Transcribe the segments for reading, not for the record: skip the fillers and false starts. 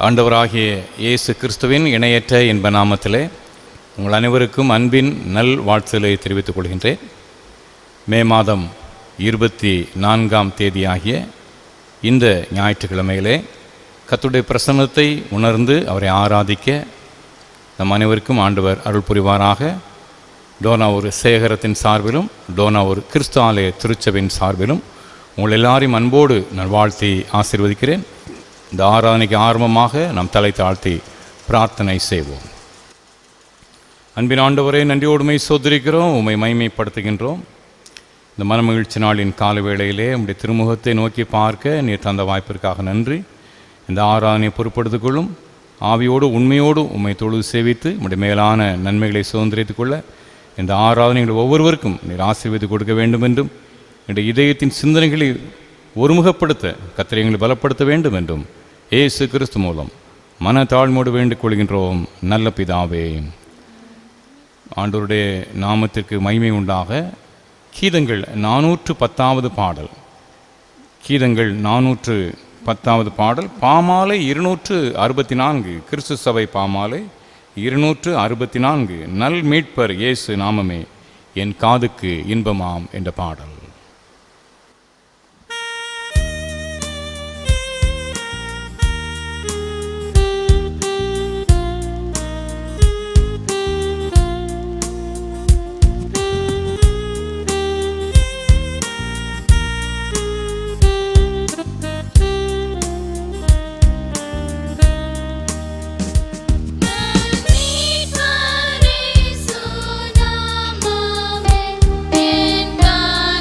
ஆண்டவராகிய இயேசு கிறிஸ்துவின் இணையற்ற இன்ப நாமத்திலே உங்கள் அனைவருக்கும் அன்பின் நல் வாழ்த்துக்களை தெரிவித்துக் கொள்கின்றேன். மே மாதம் 24ஆம் தேதியாகிய இந்த ஞாயிற்றுக்கிழமையிலே கர்த்தருடைய பிரசன்னத்தை உணர்ந்து அவரை ஆராதிக்க நம் அனைவருக்கும் ஆண்டவர் அருள் புரிவாராக. டோனாவூர் சேகரத்தின் சார்பிலும் டோனாவூர் கிறிஸ்து ஆலய திருச்சபையின் சார்பிலும் உங்கள் எல்லாரையும் அன்போடு நான் வாழ்த்தி ஆசீர்வதிக்கிறேன். இந்த ஆராதனைக்கு ஆரம்பமாக நாம் தலை தாழ்த்தி பிரார்த்தனை செய்வோம். அன்பின் ஆண்டவரே, நன்றியோடுமை சோதரிக்கிறோம், உம்மை மகிமைப்படுத்துகின்றோம். இந்த மனமகிழ்ச்சி நாளின் கால வேளையிலே உம்முடைய திருமுகத்தை நோக்கி பார்க்க நீர் தந்த வாய்ப்பிற்காக நன்றி. இந்த ஆராதனை பொறுப்படுத்திக் கொள்ளும். ஆவியோடு உண்மையோடு உம்மை தொழுது சேவித்து உம்முடைய மேலான நன்மைகளை சுதந்திரித்துக் கொள்ள இந்த ஆராதனைகள் ஒவ்வொருவருக்கும் நீர் ஆசீர்வதித்து கொடுக்க வேண்டும் என்றும், என்னுடைய இதயத்தின் சிந்தனைகளை ஒருமுகப்படுத்த கர்த்தரை பலப்படுத்த வேண்டும் என்றும் இயேசு கிறிஸ்து மூலம் மன தாழ்மையோடு வேண்டிக் கொள்கின்றோம் நல்ல பிதாவே. ஆண்டவருடைய நாமத்திற்கு மகிமை உண்டாக. கீதங்கள் 410வது பாடல். கீதங்கள் 410வது பாடல். பாமாலை 264, கிறிஸ்து சபை பாமாலை 264, நல் மீட்பர் இயேசு நாமமே என் காதுக்கு இன்பமாம் என்ற பாடல்.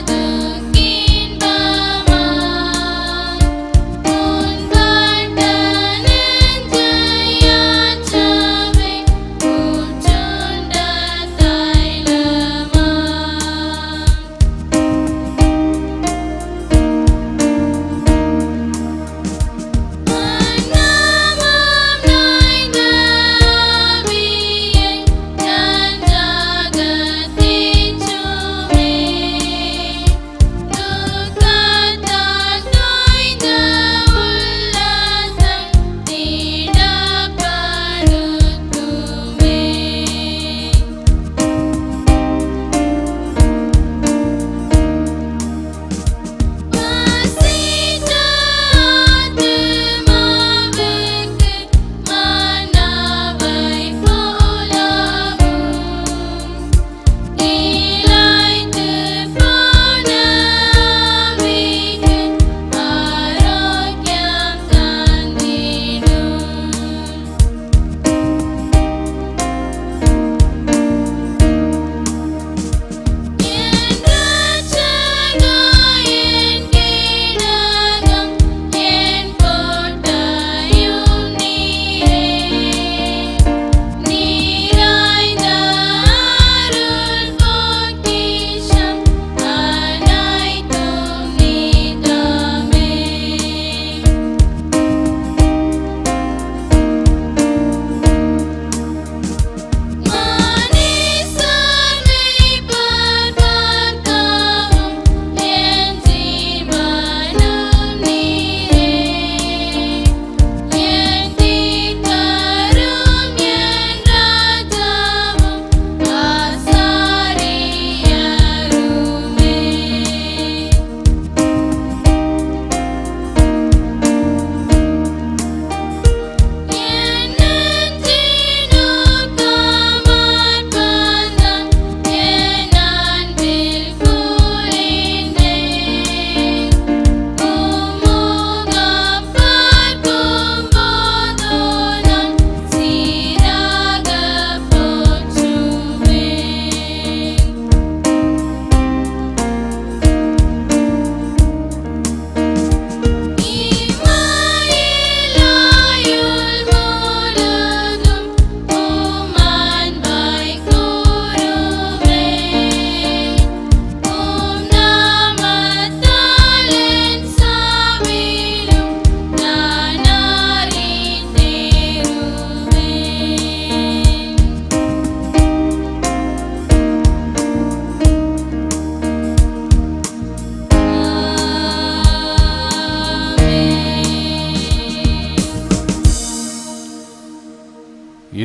The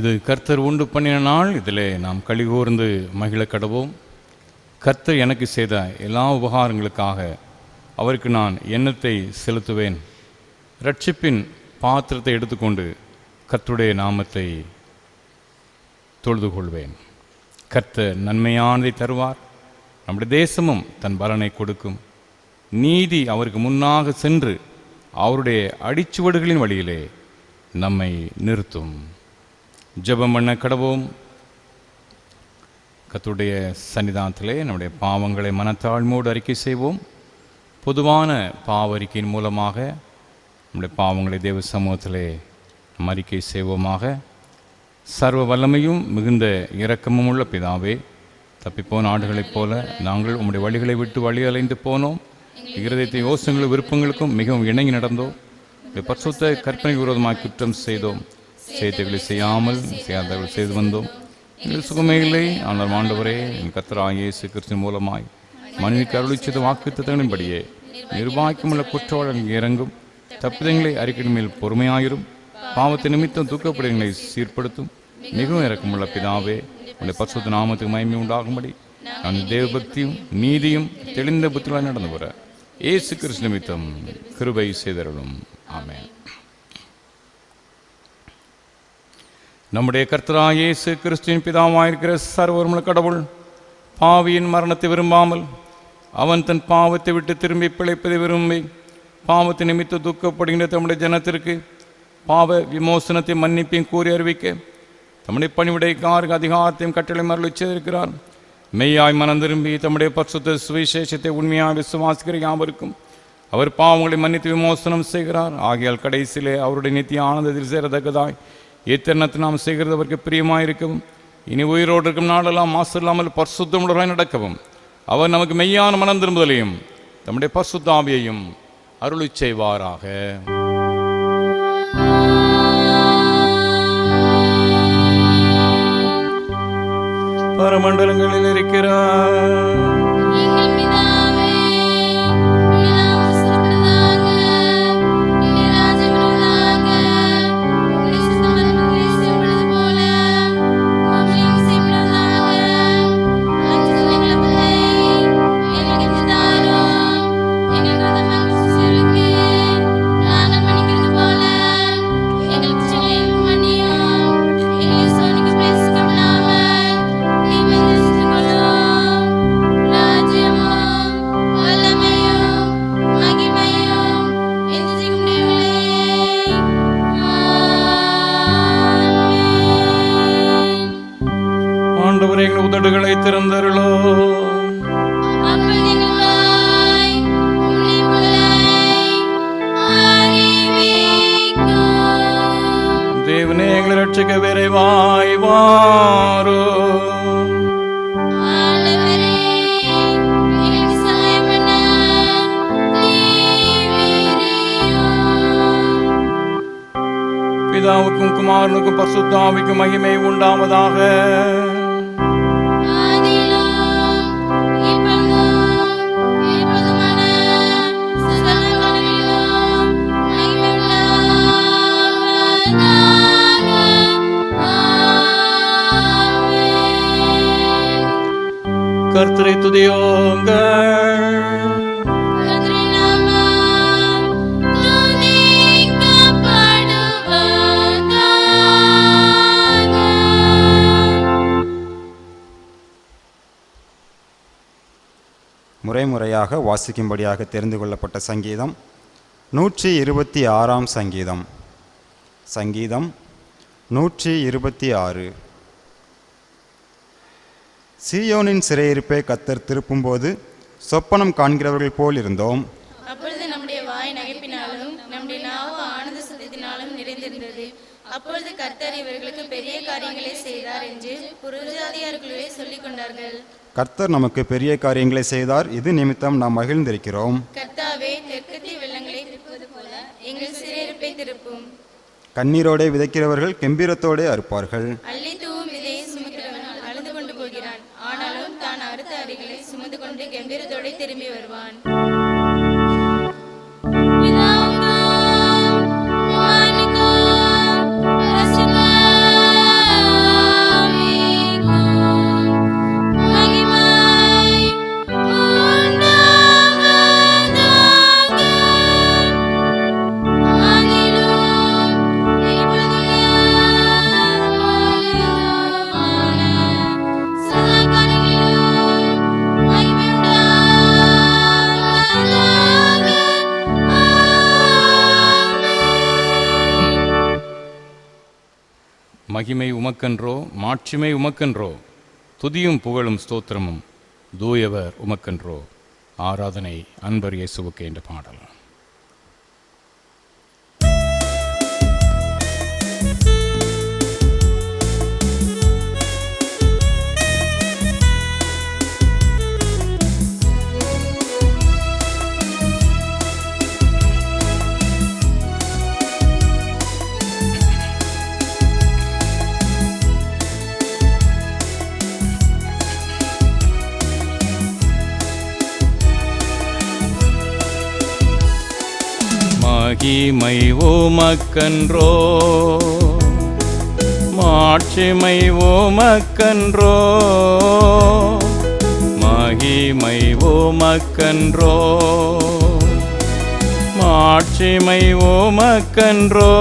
இது கர்த்தர் உண்டு பண்ணின நாள், இதிலே நாம் களிகூர்ந்து மகிழ கடவோம். கர்த்தர் எனக்கு செய்த எல்லா உபகாரங்களுக்காக அவருக்கு நான் எண்ணத்தை செலுத்துவேன். இரட்சிப்பின் பாத்திரத்தை எடுத்துக்கொண்டு கர்த்தருடைய நாமத்தை தொழுது கொள்வேன். கர்த்தர் நன்மையானதை தருவார், நம்முடைய தேசமும் தன் பலனை கொடுக்கும். நீதி அவருக்கு முன்னாக சென்று அவருடைய அடிச்சுவடுகளின் வழியிலே நம்மை நிறுத்தும். ஜெபம் பண்ண கடவோம். கர்த்தருடைய சன்னிதானத்திலே நம்முடைய பாவங்களை மனத்தாழ்மையோடு அறிக்கை செய்வோம். பொதுவான பாவ அறிக்கையின் மூலமாக நம்முடைய பாவங்களை தேவ சமூகத்திலே நம்ம அறிக்கை செய்வோமாக. சர்வ வல்லமையும் மிகுந்த இரக்கமும் உள்ள பிதாவே, தப்பிப்போன ஆடுகளைப் போல நாங்கள் உம்முடைய வழிகளை விட்டு வழி அலைந்து போனோம். இருதயத்தை யோசனைகளும் விருப்பங்களுக்கும் மிகவும் இணங்கி நடந்தோம். பரிசுத்த கற்பனை விரோதமாக குற்றம் செய்தோம். செய்திகளை செய்யாமல் செய்யாதவர்கள் செய்து வந்தோம். எங்கள் சுகமே இல்லை. ஆனால் ஆண்டவரே, என் கர்த்தராகிய இயேசு கிறிஸ்துவின் மூலமாய் மனிதனுக்கு அருளிச் செய்த வாக்குத்தத்தங்களின்படியே நிர்வாகிக்குமுள்ள குற்றவாளிகள் இறங்கும். தப்பிதங்களை அறிக்கையின் மேல் பொறுமையாயிரும். பாவத்தை நிமித்தம் துக்கப்படுகளை சீர்படுத்தும். மிகவும் இரக்கமுள்ள பிதாவே, உன்னுடைய பரிசுத்த நாமத்துக்கு மகிமை உண்டாகும்படி நான் தேவபக்தியும் நீதியும் தெளிந்த புத்திகளாக நடந்து வர இயேசு கிறிஸ்து நிமித்தம் கிருபை செய்தருளும். ஆமென். நம்முடைய கர்த்தராகிய இயேசு கிறிஸ்துவின் பிதாவாயிருக்கிற சர்வவல்லமையுள்ள கடவுள் பாவியின் மரணத்தை விரும்பாமல் அவன் தன் பாவத்தை விட்டு திரும்பி பிழைப்பதை விரும்பி பாவத்தை நிமித்த துக்கப்படுகின்ற தம்முடைய ஜனத்திற்கு பாவ விமோசனத்தை மன்னிப்பையும் கூறி அறிவிக்க தம்முடைய பணிவிடைக்காருக்கு அதிகாரத்தையும் கட்டளை மருளிச் செய்திருக்கிறார். மெய்யாய் மனம் திரும்பி தம்முடைய பரிசுத்த சுவிசேஷத்தை உண்மையாக விசுவாசிக்கிற யாவருக்கும் அவர் பாவங்களை மன்னித்து விமோசனம் செய்கிறார். ஆகையால் கடைசியிலே அவருடைய நித்திய ஆனந்தத்தில் சேரத்தக்கதாய் எத்தனத்தை நாம் செய்கிறது அவருக்கு பிரியமாயிருக்கவும் இனி உயிரோடு இருக்கும் நாளெல்லாம் மாசு இல்லாமல் பரிசுத்தமுள்ளவராய் நடக்கவும் அவர் நமக்கு மெய்யான மனம் திரும்புதலையும் தம்முடைய பரிசுத்த ஆவியையும் அருளிச் செய்வாராக. பரமண்டலங்களில் இருக்கிறார் எங்கள் உதடுகளை திறந்தருளோ. தேவனே, எங்களை ரட்சிக்க விரைவாய் வாரோ. பிதாவுக்கும் குமாரனுக்கும் பரிசுத்த ஆவிக்கும் மகிமை உண்டாவதாக. கர்த்தரை துதியுங்கள். முறைமுறையாக வாசிக்கும்படியாக தெரிந்து கொள்ளப்பட்ட சங்கீதம் 126 சங்கீதம். சங்கீதம் 126. சீயோனின் சிறையிருப்பை கர்த்தர் திருப்பும்போது சொப்பனம் காண்கிறவர்கள் போல் இருந்தோம். அப்பொழுது நம்முடைய வாய் நகைப்பினாலும் நம்முடைய நாவு ஆனந்த சத்தத்தினாலும் நிறைந்திருந்தது. அப்பொழுது கர்த்தர் இவர்களுக்கு பெரிய காரியங்களை செய்தார் என்று புறஜாதியார்களுடைய சொல்லிக் கொண்டார்கள். கர்த்தர் நமக்கு பெரிய காரியங்களை செய்தார், இது நிமித்தம் நாம் மகிழ்ந்திருக்கிறோம். கர்த்தாவே, தெற்கத்திய வெள்ளங்களை திருப்புவது போல எங்கள் சிறையிருப்பை திருப்பும். கண்ணீரோடே விதைக்கிறவர்கள் கெம்பீரத்தோடே அறுப்பார்கள். அள்ளி தூவும் விதையை சுமக்கிறவன் அழுது கொண்டு போகிறான், ஆனாலும் தான் அறுத்த அரிகளை சுமந்து கொண்டு கம்பீரத்தோட திரும்பி வருவான். மகிமை உமக்கன்றோ, மாட்சிமை உமக்கன்றோ, துதியும் புகழும் ஸ்தோத்திரமும் தூயவர் உமக்கன்றோ. ஆராதனை அன்பர் இயேசுவுக்கு என்ற பாடல். மகிமை உமக்கன்றோ, மாட்சிமை உமக்கன்றோ, மகிமை உமக்கன்றோ, மாட்சிமை உமக்கன்றோ,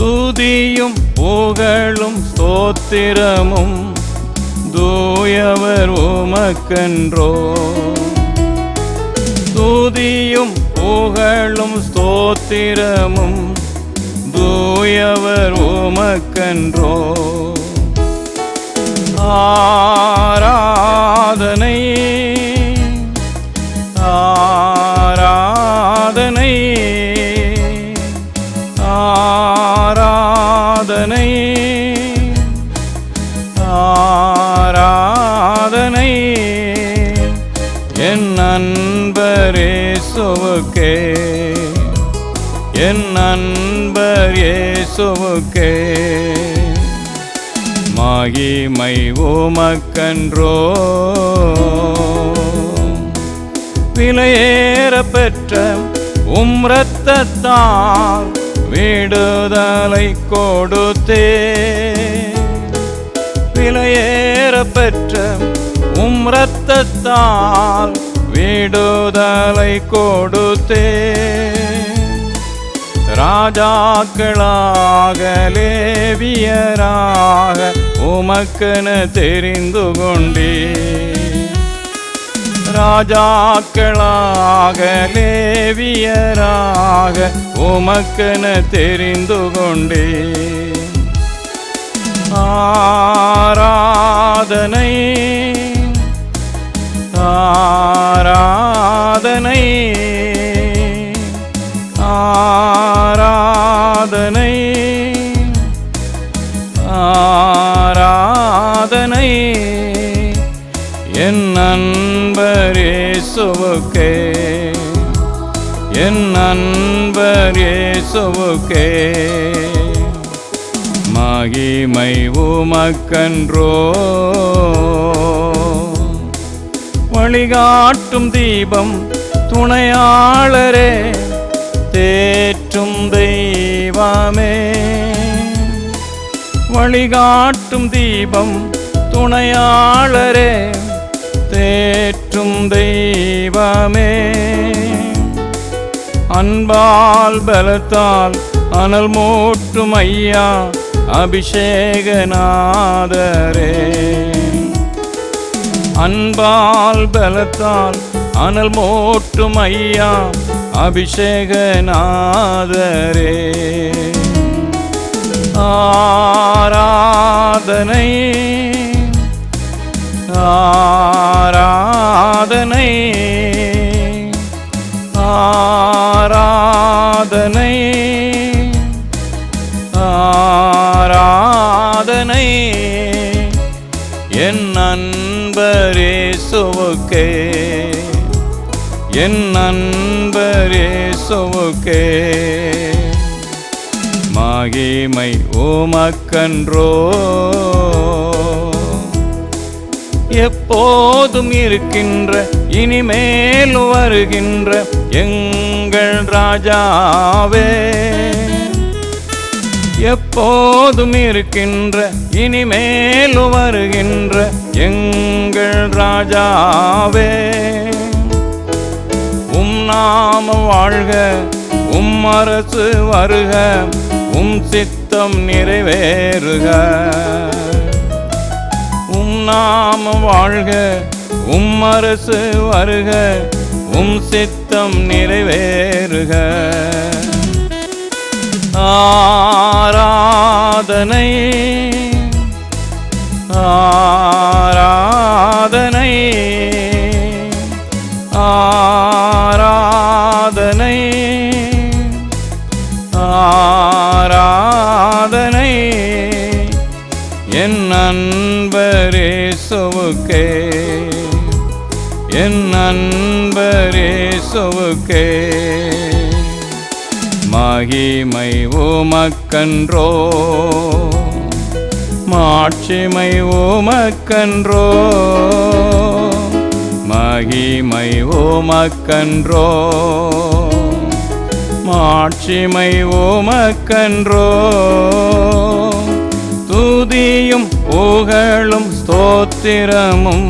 துதியும் புகழும் ஸ்தோத்திரமும் தூயவர் உமக்கன்றோ, துதியும் புகழும் ஸ்தோத்திரமும் தூயவர் உமக்கன்றோ. ஆராதனை ஆராதனை ஆராதனை ஆராதனை என் நண்பர் இயேசுவுக்கே, என் நண்பர் இயேசுவுக்கே. மகிமை உமக்கன்றோ, விலையேற பெற்ற இரத்தத்தால் விடுதலை கொடுத்தே, விலையேற பெற்ற இரத்தத்தால் விடுதலை கொடுத்தே, ராஜாக்களாக லேவியராக உமக்கென தெரிந்து கொண்டே, ராஜாக்களாக லேவியராக உமக்கென தெரிந்து கொண்டே. ஆராதனை ஆராதனை ஆராதனை ஆராதனை என் நண்பர் இயேசுவுக்கே, என் நண்பர் இயேசுவுக்கே. மகிமை உமக்கன்றோ, வழிகாட்டும் தீபம் துணையாளரே, தேற்றும் தெய்வமே, வழிகாட்டும் தீபம் துணையாளரே, தேற்றும் தெய்வமே, அன்பால் பலத்தால் அனல் மூட்டும் ஐயா அபிஷேகநாதரே, அன்பால் பலத்தால் அனல் மூட்டும் ஐயா அபிஷேகநாதரே. ஆராதனை ஆராதனை ஆராதனை ஆராதனை என் நண்பர் இயேசுவுக்கே, என் நண்பர் இயேசுவுக்கே. மகிமை உமக்கன்றோ, எப்போதும் இருக்கின்ற இனிமேல் வருகின்ற எங்கள் ராஜாவே, எப்போதும் இருக்கின்ற இனிமேல் வருகின்ற எங்கள் ராஜாவே, உம் நாம வாழ்க, உம் அரசு வருக, உம் சித்தம் நிறைவேறுக, உம் நாம வாழ்க, உம் அரசு வருக, உம் சித்தம் நிறைவேறுக. ஆராதனை ஆராதனை ஆராதனை ஆராதனை என் அன்பரேசுவுக்கே என் அன்பரேசுவுக்கே மகிமை உமக்கன்றோ மாட்சிமை உமக்கன்றோ மகிமை உமக்கன்றோ மாட்சிமை உமக்கன்றோ துதியும் புகழும் ஸ்தோத்திரமும்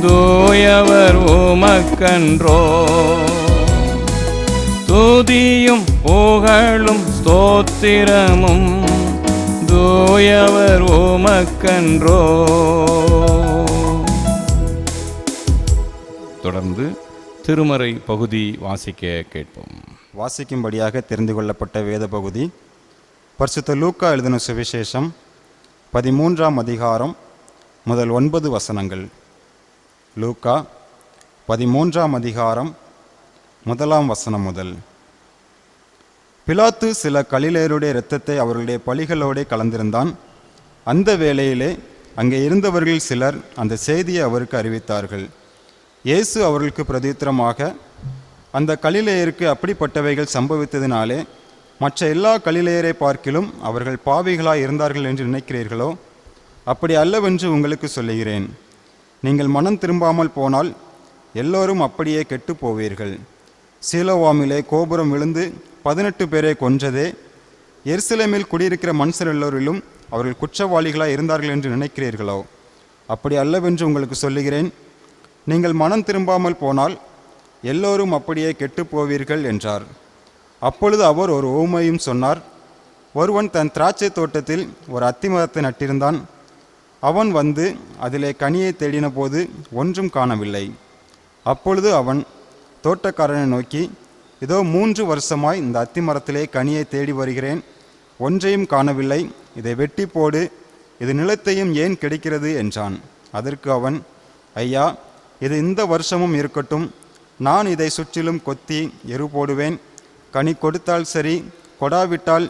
தூயவர் உமக்கன்றோ துதியும் புகழும் ஸ்தோத்திரமும் தூயவர் உமக்கன்றோ. தொடர்ந்து திருமறை பகுதி வாசிக்க கேட்போம். வாசிக்கும்படியாக தெரிந்து கொள்ளப்பட்ட வேத பகுதி பரிசுத்த லூக்கா எழுதின சுவிசேஷம் 13ஆம் அதிகாரம் முதல் 9 வசனங்கள். லூக்கா 13ஆம் அதிகாரம் 1ஆம் வசனம் முதல். பிலாத்து சில கலிலேயருடைய இரத்தத்தை அவர்களுடைய பலிகளோடு கலந்திருந்தான். அந்த வேளையிலே அங்கே இருந்தவர்கள் சிலர் அந்த செய்தியை அவருக்கு அறிவித்தார்கள். இயேசு அவர்களுக்கு பிரதியுத்தரமாக, அந்த கலிலேயருக்கு அப்படிப்பட்டவைகள் சம்பவித்ததினாலே மற்ற எல்லா கலிலேயரை பார்க்கிலும் அவர்கள் பாவிகளாய் இருந்தார்கள் என்று நினைக்கிறீர்களோ? அப்படி அல்லவென்று உங்களுக்கு சொல்லுகிறேன். நீங்கள் மனம் திரும்பாமல் போனால் எல்லோரும் அப்படியே கெட்டு போவீர்கள். சீலோவாமிலே கோபுரம் விழுந்து 18 பேரை கொன்றதே எருசலேமில் குடியிருக்கிற மனுஷர் எல்லோரிலும் அவர்கள் குற்றவாளிகளாய் இருந்தார்கள் என்று நினைக்கிறீர்களோ? அப்படி அல்லவென்று உங்களுக்கு சொல்லுகிறேன். நீங்கள் மனம் திரும்பாமல் போனால் எல்லோரும் அப்படியே கெட்டு போவீர்கள் என்றார். அப்பொழுது அவர் ஒரு உவமையும் சொன்னார். ஒருவன் தன் திராட்சை தோட்டத்தில் ஒரு அத்திமரத்தை நட்டிருந்தான். அவன் வந்து அதிலே கனியை தேடின போது ஒன்றும் காணவில்லை. அப்பொழுது அவன் தோட்டக்காரனை நோக்கி, இதோ 3 வருஷமாய் இந்த அத்திமரத்திலே கனியை தேடி வருகிறேன், ஒன்றையும் காணவில்லை. இதை வெட்டி போடு, இது நிலத்தையும் ஏன் கிடைக்கிறது என்றான். அதற்கு அவன், ஐயா, இது இந்த வருஷமும் இருக்கட்டும். நான் இதை சுற்றிலும் கொத்தி எரு போடுவேன். கனி கொடுத்தால் சரி, கொடாவிட்டால்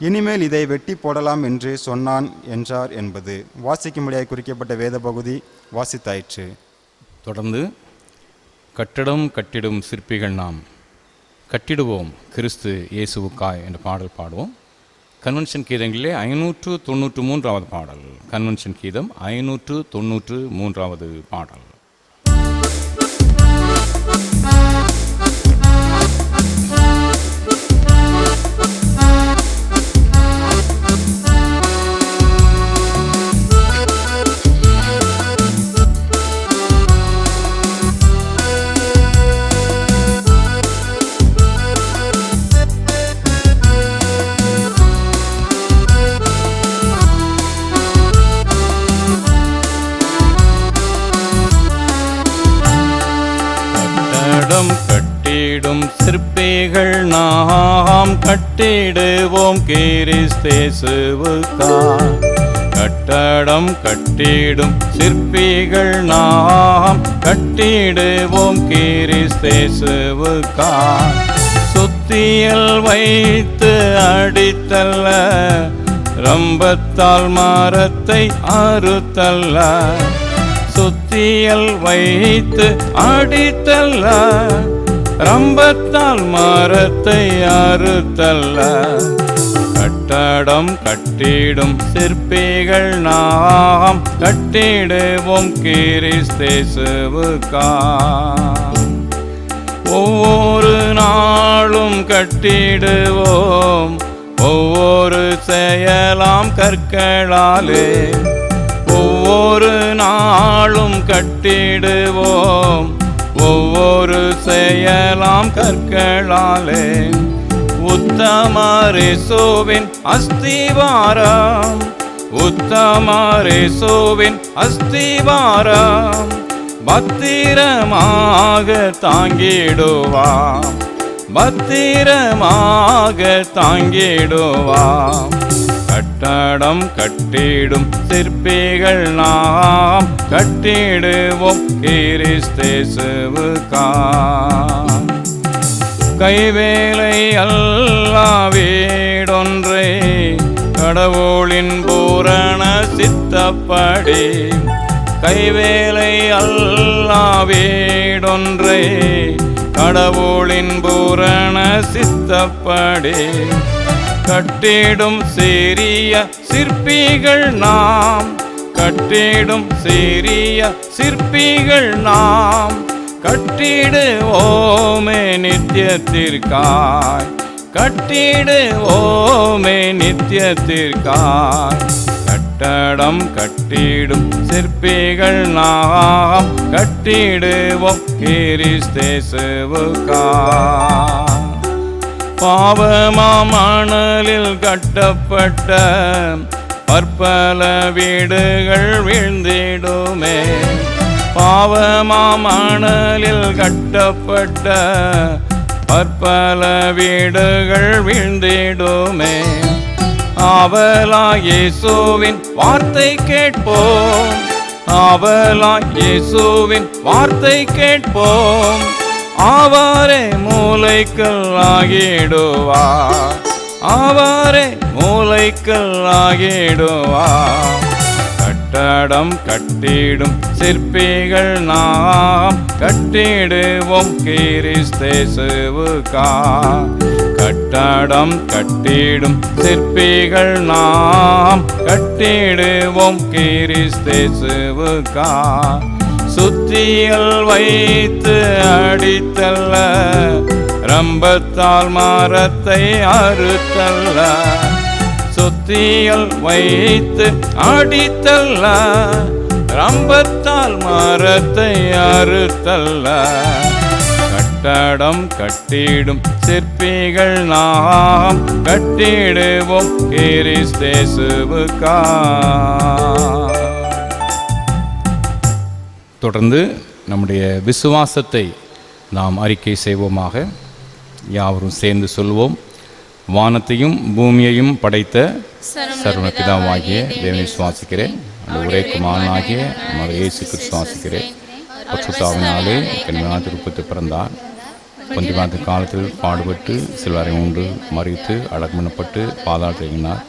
இனிமேல் இதை வெட்டி போடலாம் என்று சொன்னான் என்றார் என்பது வாசிக்கும்படியாக குறிக்கப்பட்ட வேத பகுதி வாசித்தாயிற்று. தொடர்ந்து கட்டடம் கட்டிடும் சிற்பிகள் நாம், கட்டிடுவோம் கிறிஸ்து இயேசுவுக்காய் என்ற பாடல் பாடுவோம். கன்வென்ஷன் கீதங்களிலே 593வது பாடல். கன்வென்ஷன் கீதம் 593வது பாடல். கட்டிடும் சிற்பிகள் நாம், கட்டிடுவோம் கிறிஸ்தேசுவுக்காய். கட்டடம் கட்டிடும் சிற்பிகள் நாம், கட்டிடுவோம் கிறிஸ்தேசுவுக்காய். சுத்தியல் வைத்து அடித்தல்ல, ரம்பத்தால் மரத்தை அறுத்தல்ல. சுத்தியல் வைத்து அடித்தல்ல, ரம்பத்தால் மரத்தை அறுத்தல்ல. கட்டடம் கட்டிடும் சிற்பிகள் நாம், கட்டிடுவோம் கிறிஸ்தேசுவுக்காய். ஒவ்வொரு நாளும் கட்டிடுவோம், ஒவ்வொரு செயலாம் கற்களாலே. ஒவ்வொரு நாளும் கட்டிடுவோம், ஒவ்வொரு செயலாம் கற்களாலே. உத்தமரேசுவின் அஸ்திவாரம், உத்தமரேசுவின் அஸ்திவாரம் பத்திரமாக தாங்கிடுவாம், பத்திரமாக தாங்கிடுவாம். கட்டடம் கட்டிடும் சிற்பிகள் நாம், கட்டிடுவோம் கிறிஸ்தேசுவுக்காய். கைவேலை அல்லா வீடொன்றை கடவுளின் பூரண சித்தப்படி, கைவேலை அல்லா வீடொன்றை கடவுளின் பூரண சித்தப்படி, கட்டிடும் சிறிய சிற்பிகள் நாம், கட்டிடும் சிறிய சிற்பிகள் நாம், கட்டிடுவோமே நித்தியத்திற்காய், கட்டிடுவோமே நித்தியத்திற்காய். கட்டடம் கட்டிடும் சிற்பிகள் நாம், கட்டிடுவோம் கிறிஸ்தேசுவுக்காய். பாவமாமணலில் கட்டப்பட்ட பற்பல வீடுகள் வீழ்ந்திடுமே, பாவமாமணலில் கட்டப்பட்ட பற்பல வீடுகள் வீழ்ந்திடுமே. ஆவலாய் இயேசுவின் வார்த்தை கேட்போம், ஆவலாய் இயேசுவின் வார்த்தை கேட்போம். அவரே மூலைக்கல்லாகிடுவார், அவரே மூலைக்கல்லாகிடுவார். கட்டடம் கட்டிடும் சிற்பிகள் நாம், கட்டிடுவோம் கிறிஸ்தேசுவுக்காய். கட்டடம் கட்டிடும் சிற்பிகள் நாம், கட்டிடுவோம் கிறிஸ்தேசுவுக்காய். சுத்தியல் வைத்து அடித்தல்ல, ரம்பத்தால் மரத்தை அறுத்தல்ல. சுத்தியல் வைத்து அடித்தல்ல, ரம்பத்தால் மரத்தை அறுத்தல்ல. கட்டடம் கட்டிடும் சிற்பிகள் நாம், கட்டிடுவோம் கிறிஸ்தேசுவுக்காய். தொடர்ந்து நம்முடைய விசுவாசத்தை நாம் அறிக்கை செய்வோமாக. யாவரும் சேர்ந்து சொல்வோம். வானத்தையும் பூமியையும் படைத்த சர்வபிதாவாகிய தேவனை விசுவாசிக்கிறேன். அந்த ஒரே குமாரனாகிய மகன் இயேசு கிறிஸ்துவை விசுவாசிக்கிறேன். பரிசுத்தாவினாலே திருப்பத்து பிறந்தார். பொந்திபாத காலத்தில் பாடுபட்டு சிலுவை உண்டு மறித்து அடக்கமனப்பட்டு பாதாளத்தில் இறங்கினார்.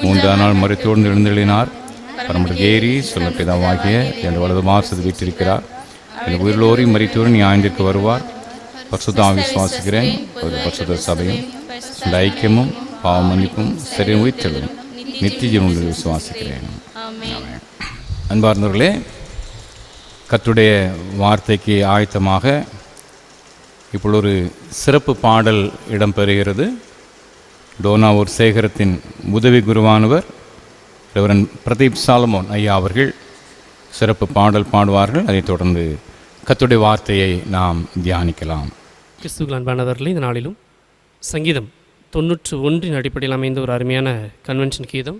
3ஆம் நாள் மரித்தோடு எழுந்தெழுதினார். பரமண்டலத்தில் ஏறி பிதாவாகிய என் வலது மாசத்து வீற்றிருக்கிறார். என் உயிரோரையும் மரித்தோடு நியாயத்திற்கு வருவார். பரிசுத்தாவை விசுவாசிக்கிறேன். ஒரு பரிசுத்த சபையும் இந்த ஐக்கியமும் பாவ மன்னிப்பும் சரி உயிர்த்தலும் நித்திய ஜீவனை விசுவாசிக்கிறேன். அன்பார்ந்தவர்களே, கர்த்தருடைய வார்த்தைக்கு ஆயத்தமாக இப்பொழுது ஒரு சிறப்பு பாடல் இடம்பெறுகிறது. டோனாவூர் சேகரத்தின் உதவி குருவானவர் ரெவரன் பிரதீப் சாலமோன் ஐயா அவர்கள் சிறப்பு பாடல் பாடுவார்கள். அதைத் தொடர்ந்து கர்த்தருடைய வார்த்தையை நாம் தியானிக்கலாம். கிறிஸ்துவுக்குள் அன்பானவர்களே, இந்த நாளிலும் சங்கீதம் 91 அடிப்படையில் அமைந்த ஒரு அருமையான கன்வென்ஷன் கீதம்.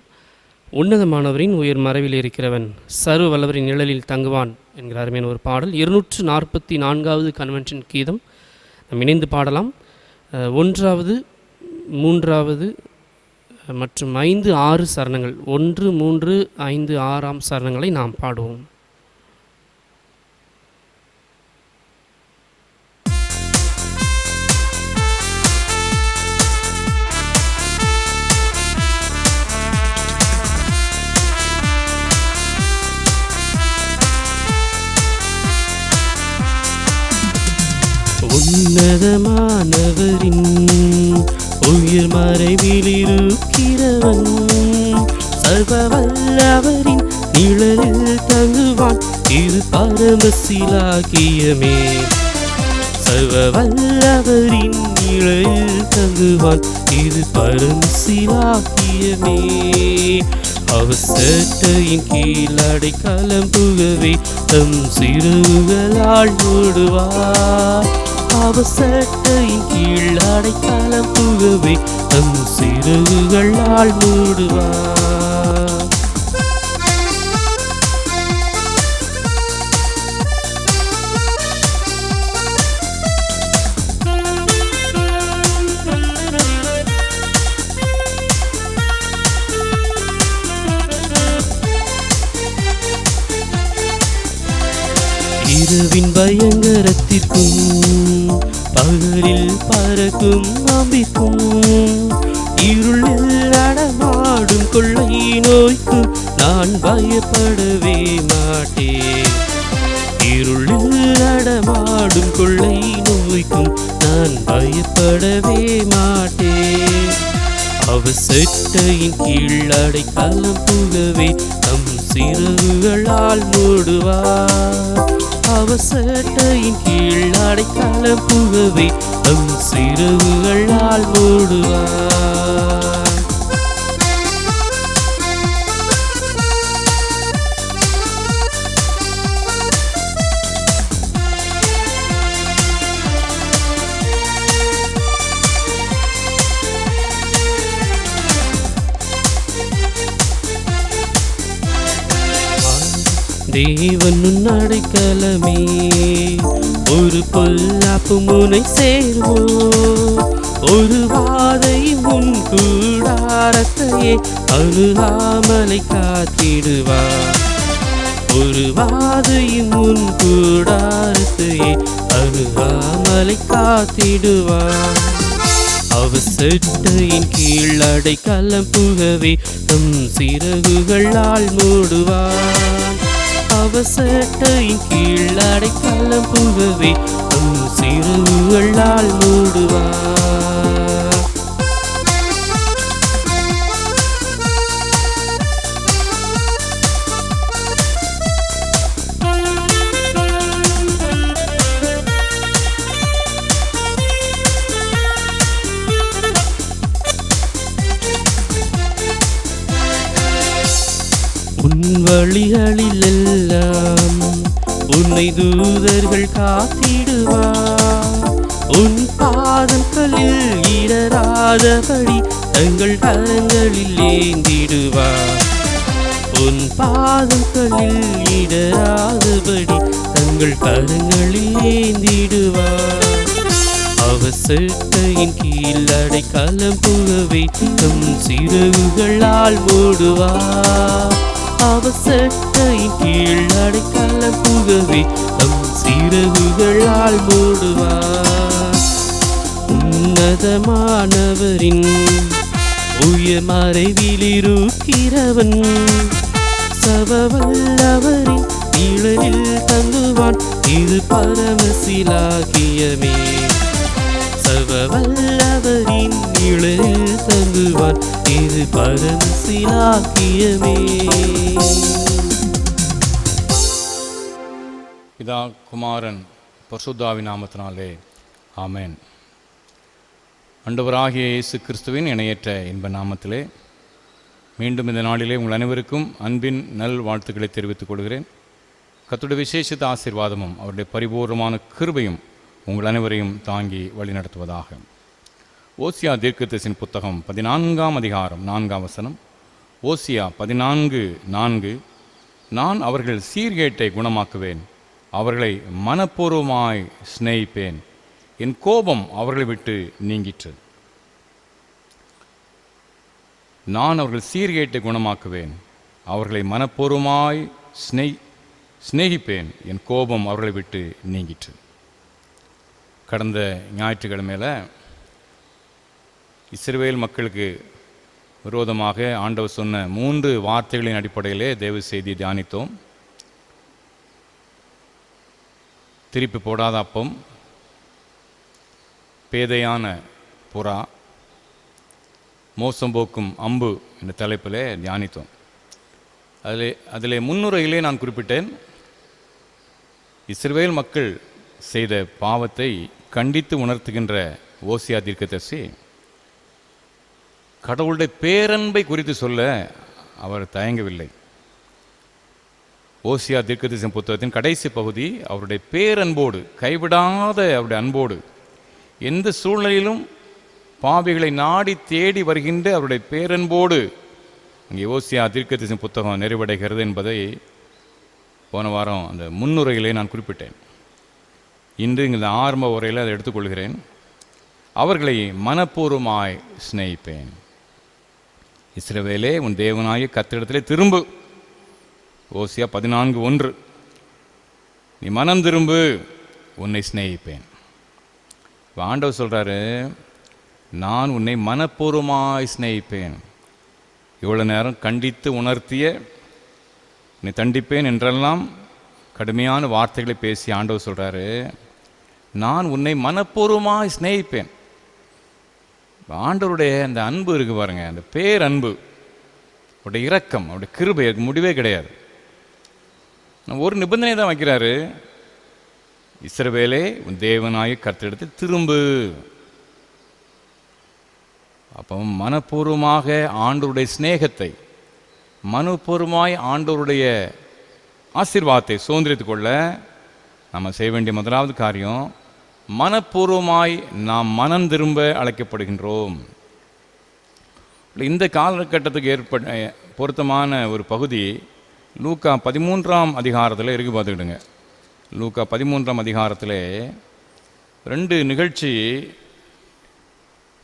உன்னதமானவரின் உயர் மறைவில் இருக்கிறவன் சர்வ வல்லவரின் நிழலில் தங்குவான் என்கிற அருமையான ஒரு பாடல். 244வது கன்வென்ஷன் கீதம் நாம் இணைந்து பாடலாம். 1வது 3வது மற்றும் 5, 6 சரணங்கள், 1, 3, 5, 6 சரணங்களை நாம் பாடுவோம். உன்னதமானவரின் உயிர் மறைவில் இருக்கிறவன் சர்வ வல்லவரின் நிழலில் தங்குவான். இது பரமசிலாகியமே. சர்வ வல்லவரின் நிழலில் தங்குவான். இது பரமசிலாகியமே. அவர் சேட்டையின் கீழ் அடைக்கலம் புகவே தம் சிறுகளால் மூடுவார். அவர் சேட்டையின் கீழ் அடைக்கலம் புகவே தம் சிறுகளால் மூடுவார். இரவின் பயங்கரத்திற்கும் பகலில் பறக்கும் அம்பிற்கும் இருளில் நடமாடும் கொள்ளை நோய்க்கும் நான் பயப்படவே மாட்டேன். இருளில் நடமாடும் கொள்ளை நோய்க்கும் நான் பயப்படவே மாட்டேன். அவர் செட்டையின் கீழ் அடைக்கலம் புகவே தம் சிறகுகளால் மூடுவார். அவர் செட்டையின் கீழ் அடைக்கலம் புகவே தம் சிறகுகளால் மூடுவார். தேவன் உன் அடைக்கலமே, ஒரு பொல்லாப்பு முனை சேர்வோ, ஒரு வாதையும் உன் கூடாரத்தையே அணுகாமலை காத்திடுவார். ஒரு வாதையும் உன் கூடாரத்தையே அணுகாமலை காத்திடுவார். அவர் செட்டையின் கீழ் அடைக்கலம் புகவே தம் சிறகுகளால் மூடுவார். அவர் செட்டையின் கீழ் அடைக்கலம் புகவே தம் சிறகுகளால் மூடுவார். உன் வழிகளிலெல்லாம் உன்னை தூதர்கள் காத்திடுவார். உன் பாதங்களில் இடராதபடி தங்கள் கரங்களில் ஏந்திடுவார். உன் பாதங்களில் இடராதபடி தங்கள் கரங்களில் ஏந்திடுவார். அவர் செட்டையின் கீழ் அடைக்கலம் புகவே தம் சிறகுகளால் மூடுவார். அவர் செட்டையின் கீழ் அடைக்கலம் புகவே தம் சிறகுகளால் மூடுவார். உன்னதமானவரின் உயர் மறைவில் இருக்கிறவன் சர்வவல்லவரின் நிழலில் தங்குவான். இது பரமசிலாகியமே, சர்வவல்லவரின் நிழலில் தங்குவான். இது பரமசிலாகியமே. பிதா குமாரன் பரிசுத்தாவின் நாமத்தினாலே ஆமென். ஆண்டவராகிய இயேசு கிறிஸ்துவின் இணையற்ற இன்ப நாமத்திலே மீண்டும் இந்த நாளிலே உங்கள் அனைவருக்கும் அன்பின் நல் வாழ்த்துக்களை தெரிவித்துக் கொள்கிறேன். கர்த்தருடைய விசேஷித்த ஆசீர்வாதமும் அவருடைய பரிபூர்ணமான கிருபையும் உங்கள் அனைவரையும் தாங்கி வழிநடத்துவதாக. ஓசியா தீர்க்கதரிசியின் புத்தகம் 14ஆம் அதிகாரம் 4ஆம் வசனம். ஓசியா 14:4. நான் அவர்கள் சீர்கேட்டை குணமாக்குவேன், அவர்களை மனப்பூர்வமாய் சிநேகிப்பேன், என் கோபம் அவர்களை விட்டு நீங்கிற்று. நான் அவர்கள் சீர்கேட்டை குணமாக்குவேன், அவர்களை மனப்பூர்வமாய் சிநேகிப்பேன், என் கோபம் அவர்களை விட்டு நீங்கிற்று. கடந்த ஞாயிற்றுக்கிழமையில் இஸ்ரவேல் மக்களுக்கு விரோதமாக ஆண்டவர் சொன்ன 3 வார்த்தைகளின் அடிப்படையிலே தேவ செய்தி தியானித்தோம். திருப்பி போடாத அப்பம், பேதையான புறா, மோசம் போக்கும் அம்பு என்ற தலைப்பிலே தியானித்தோம். அதிலே முன்னுரையிலே நான் குறிப்பிட்டேன், இஸ்ரவேல் மக்கள் செய்த பாவத்தை கண்டித்து உணர்த்துகின்ற ஓசியா தீர்க்கதரிசி கடவுளுடைய பேரன்பை குறித்து சொல்ல அவர் தயங்கவில்லை. ஓசியா தீர்க்கதரிசியின் புத்தகத்தின் கடைசி பகுதி அவருடைய பேரன்போடு, கைவிடாத அவருடைய அன்போடு, எந்த சூழ்நிலையிலும் பாவிகளை நாடி தேடி வருகின்ற அவருடைய பேரன்போடு அங்கே ஓசியா தீர்க்கதரிசியின் புத்தகம் நிறைவடைகிறது என்பதை போன வாரம் அந்த முன்னுரையிலே நான் குறிப்பிட்டேன். இன்று இந்த ஆரம்ப உரையில் அதை எடுத்துக்கொள்கிறேன். அவர்களை மனப்பூர்வமாய் சிநேகிப்பேன். இஸ்ரவேலே, உன் தேவனாகிய கர்த்தரிடத்திலே திரும்பு. ஓசியா 14:1. நீ மனம் திரும்பு, உன்னை சிநேகிப்பேன். இப்போ ஆண்டவர் சொல்கிறாரு, நான் உன்னை மனப்பூர்வமாய் சிநேகிப்பேன். இவ்வளோ நேரம் கண்டித்து உணர்த்திய, நீ தண்டிப்பேன் என்றெல்லாம் கடுமையான வார்த்தைகளை பேசி ஆண்டவர் சொல்கிறாரு, நான் உன்னை மனப்பூர்வமாய் சிநேகிப்பேன். ஆண்டவருடைய அந்த அன்பு இருக்குது பாருங்க, அந்த பேரன்பு, அவருடைய இரக்கம், அவருடைய கிருபை முடிவே கிடையாது. ஒரு நிபந்தனை தான் வைக்கிறாரு, இஸ்ரவேலே உன் தேவனாய கர்த்தரிடத்தில் திரும்பு. அப்போ மனப்பூர்வமாக ஆண்டவருடைய சிநேகத்தை, மனப்பூர்வமாய் ஆண்டவருடைய ஆசீர்வாதத்தை சுதந்திரித்து கொள்ள நம்ம செய்ய வேண்டிய முதலாவது காரியம், மனப்பூர்வமாய் நாம் மனம் திரும்ப அழைக்கப்படுகின்றோம். இந்த காலகட்டத்துக்கு பொருத்தமான ஒரு பகுதி லூக்கா 13ஆம் அதிகாரத்தில் இருக்கு. பார்த்துக்கிடுங்க, லூக்கா 13ஆம் அதிகாரத்தில் 2 நிகழ்ச்சி,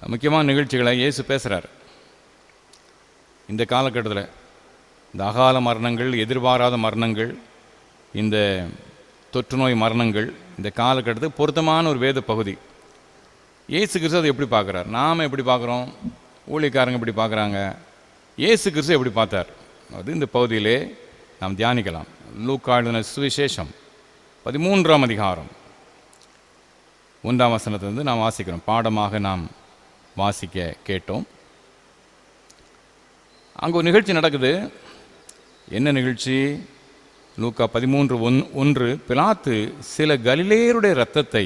முக்கியமான நிகழ்ச்சிகளை இயேசு பேசுகிறார். இந்த காலகட்டத்தில் இந்த அகால மரணங்கள், எதிர்பாராத மரணங்கள், இந்த தொற்று நோய் மரணங்கள், இந்த காலகட்டத்துக்கு பொருத்தமான ஒரு வேத பகுதி. இயேசு கிறிஸ்து அதை எப்படி பார்க்குறார், நாம் எப்படி பார்க்குறோம், ஊழியக்காரங்க எப்படி பார்க்குறாங்க, இயேசு கிறிஸ்து எப்படி பார்த்தார், அது இந்த பகுதியிலே நாம் தியானிக்கலாம். லூக்கா எழுதின சுவிசேஷம் 13ஆம் அதிகாரம் 1ஆம் வசனத்திலிருந்து நாம் வாசிக்கிறோம். பாடமாக நாம் வாசிக்க கேட்டோம். அங்கே ஒரு நிகழ்ச்சி நடக்குது. என்ன நிகழ்ச்சி? லூக்கா 13:1, பிலாத்து சில கலிலேயருடைய இரத்தத்தை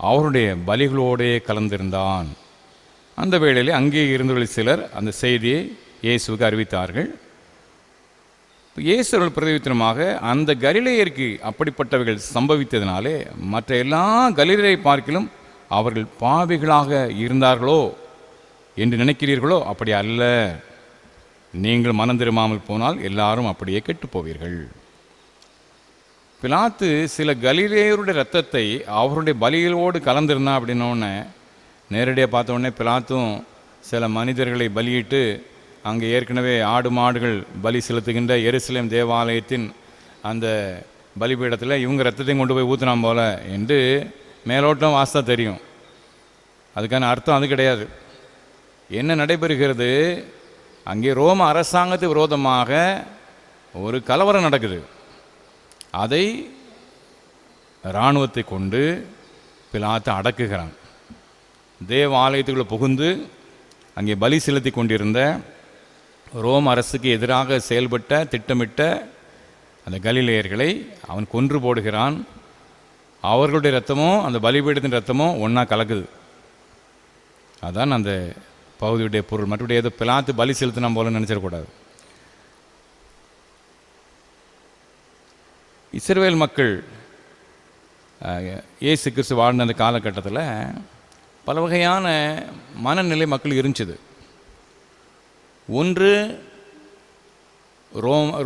அவருடைய பலிகளோடே கலந்திருந்தான். அந்த வேளையிலே அங்கே இருந்தவர்கள் சிலர் அந்த செய்தியை இயேசுவுக்கு அறிவித்தார்கள். இயேசுவர்கள் பிரதிவித்தனமாக, அந்த கலிலேயருக்கு அப்படிப்பட்டவைகள் சம்பவித்ததினாலே மற்ற எல்லா கலிலேயை பார்க்கிலும் அவர்கள் பாவிகளாக இருந்தார்களோ என்று நினைக்கிறீர்களோ? அப்படி அல்ல. நீங்கள் மனம் திரும்பாமல் போனால் எல்லாரும் அப்படியே கெட்டு போவீர்கள். பிலாத்து சில கலிலேயருடைய இரத்தத்தை அவருடைய பலிகளோடு கலந்திருந்தான் அப்படின்னோடனே, நேரடியாக பார்த்தோடனே பிலாத்தும் சில மனிதர்களை பலியிட்டு அங்கே ஏற்கனவே ஆடு மாடுகள் பலி செலுத்துகின்ற எருசலேம் தேவாலயத்தின் அந்த பலிபீடத்தில் இவங்க ரத்தத்தையும் கொண்டு போய் ஊற்றினான் போல என்று மேலோட்டம் வாஸ்தா தெரியும். அதுக்கான அர்த்தம் அது கிடையாது. என்ன நடைபெறுகிறது? அங்கே ரோம அரசாங்கத்துக்கு விரோதமாக ஒரு கலவரம் நடக்குது. அதை இராணுவத்தை கொண்டு பிலாத்து அடக்குகிறான். தேவாலயத்துக்குள்ளே புகுந்து அங்கே பலி செலுத்தி கொண்டிருந்த ரோம அரசுக்கு எதிராக செயல்பட்ட திட்டமிட்ட அந்த கலிலேயர்களை அவன் கொன்று போடுகிறான். அவர்களுடைய இரத்தமும் அந்த பலிபீடத்தின் இரத்தமும் ஒன்றா கலக்குது. அதான் அந்த பகுதியுடைய பொருள். மற்றபடி ஏதோ பிலாத்து பலி செலுத்தினா போல நினச்சிடக்கூடாது. இஸ்ரவேல் மக்கள் இயேசு கிறிஸ்து வாழ்ந்த அந்த காலகட்டத்தில் பல வகையான மனநிலை மக்கள் இருந்துச்சு. ஒன்று,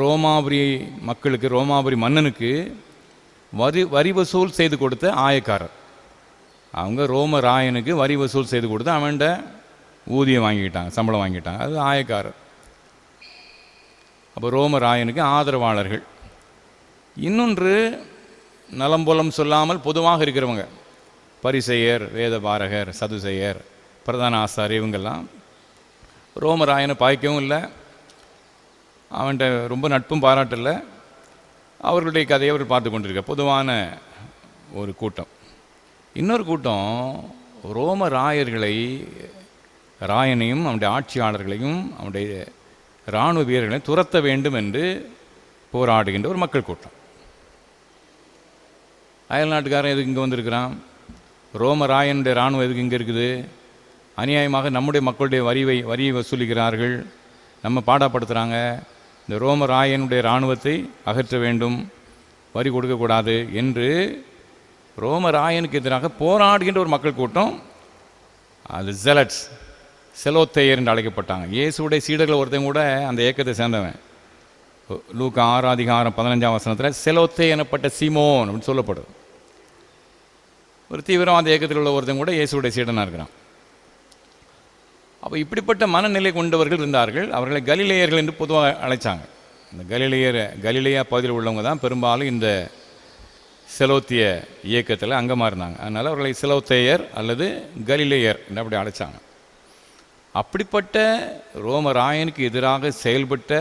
ரோமாபுரி மக்களுக்கு, ரோமாபுரி மன்னனுக்கு வரி வசூல் செய்து கொடுத்த ஆயக்காரர். அவங்க ரோம ராயனுக்கு வரி வசூல் செய்து கொடுத்து அவன்கிட்ட ஊதியம் வாங்கிட்டாங்க, சம்பளம் வாங்கிட்டாங்க. அது ஆயக்காரர். அப்போ ரோம ராயனுக்கு ஆதரவாளர்கள். இன்னொன்று, நலம்புலம் சொல்லாமல் பொதுவாக இருக்கிறவங்க, பரிசெயர், வேதபாரகர், சதுசெயர், பிரதான ஆசாரி, இவங்கெல்லாம் ரோமராயனை பாய்க்கவும் இல்லை, அவன்கிட்ட ரொம்ப நட்பும் பாராட்டில்லை. அவர்களுடைய கதையை அவர் பார்த்து கொண்டிருக்க பொதுவான ஒரு கூட்டம். இன்னொரு கூட்டம் ரோம ராயர்களை, ராயனையும் அவனுடைய ஆட்சியாளர்களையும் அவனுடைய இராணுவ வீரர்களையும் துரத்த வேண்டும் என்று போராடுகின்ற ஒரு மக்கள் கூட்டம். அயல் நாட்டுக்காரன் எதுக்கு இங்கே வந்திருக்கிறான்? ரோம ராயனுடைய இராணுவம் எதுக்கு இங்கே இருக்குது? அநியாயமாக நம்முடைய மக்களுடைய வரியை வசூலிக்கிறார்கள், நம்ம பாடப்படுத்துகிறாங்க. இந்த ரோம ராயனுடைய இராணுவத்தை அகற்ற வேண்டும், வரி கொடுக்கக்கூடாது என்று ரோம ராயனுக்கு எதிராக போராடுகின்ற ஒரு மக்கள் கூட்டம். அது ஜெலட்ஸ், செலோத்தேயர் என்று அழைக்கப்பட்டாங்க. இயேசுடைய சீடர்கள் ஒருத்தன் கூட அந்த இயக்கத்தை சேர்ந்தவன். லூக்கா 6:15 வசனத்தில் செலோத்தே எனப்பட்ட சீமோன் அப்படின்னு சொல்லப்படுது. ஒரு தீவிரம் அந்த இயக்கத்தில் உள்ள ஒருத்தன் கூட இயேசுடைய சீடனாக இருக்கிறான். அப்போ இப்படிப்பட்ட மனநிலை கொண்டவர்கள் இருந்தார்கள். அவர்களை கலிலேயர்கள் என்று பொதுவாக அழைச்சாங்க. இந்த கலிலேயா பகுதியில் உள்ளவங்க தான் பெரும்பாலும் இந்த செலோத்திய இயக்கத்தில் அங்கமாக இருந்தாங்க. அதனால் அவர்களை செலோத்தேயர் அல்லது கலிலேயர் என்று அப்படி அழைச்சாங்க. அப்படிப்பட்ட ரோமராயனுக்கு எதிராக செயல்பட்ட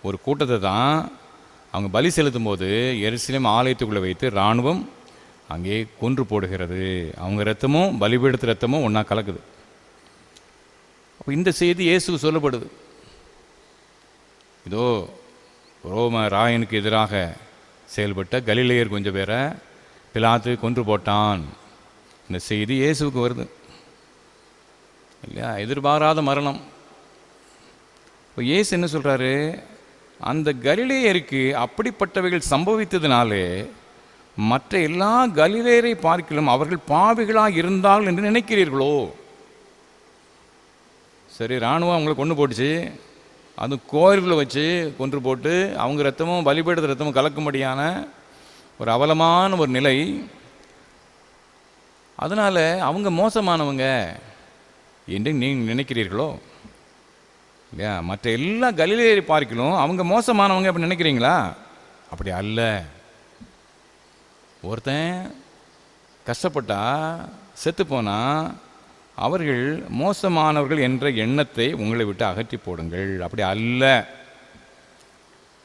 ஒரு கூட்டத்தை தான் அவங்க பலி செலுத்தும் போது எருசலேம் ஆலயத்துக்குள்ளே வைத்து இராணுவம் அங்கே கொன்று போடுகிறது. அவங்க ரத்தமும் பலிபீடத்து ரத்தமும் ஒன்றா கலக்குது. அப்போ இந்த செய்தி இயேசுக்கு சொல்லப்படுது. இதோ ரோமராயனுக்கு எதிராக செயல்பட்ட கலிலேயர் கொஞ்சம் பேரை பிலாத்து கொன்று போட்டான். இந்த செய்தி இயேசுவுக்கு வருது இல்லையா? எதிர்பாராத மரணம். இப்போ இயேசு என்ன சொல்கிறாரு? அந்த கலிலேயருக்கு அப்படிப்பட்டவைகள் சம்பவித்ததினாலே மற்ற எல்லா கலிலேயரை பார்க்கிலும் அவர்கள் பாவிகளாக இருந்தால் என்று நினைக்கிறீர்களோ? சரி, இராணுவம் அவங்களை கொண்டு போட்டுச்சு, அது கோயில்களை வச்சு கொன்று போட்டு அவங்க ரத்தமும் பலிபீடத்து ரத்தமும் கலக்கும்படியான ஒரு அவலமான ஒரு நிலை. அதனால் அவங்க மோசமானவங்க என்று நீங்கள் நினைக்கிறீர்களோ? இல்லையா? மற்ற எல்லா கலிலேயரை பார்க்கலும் அவங்க மோசமானவங்க அப்படி நினைக்கிறீங்களா? அப்படி அல்ல. ஒருத்தன் கஷ்டப்பட்டா செத்துப்போனா அவர்கள் மோசமானவர்கள் என்ற எண்ணத்தை உங்களை விட்டு அகற்றி போடுங்கள். அப்படி அல்ல.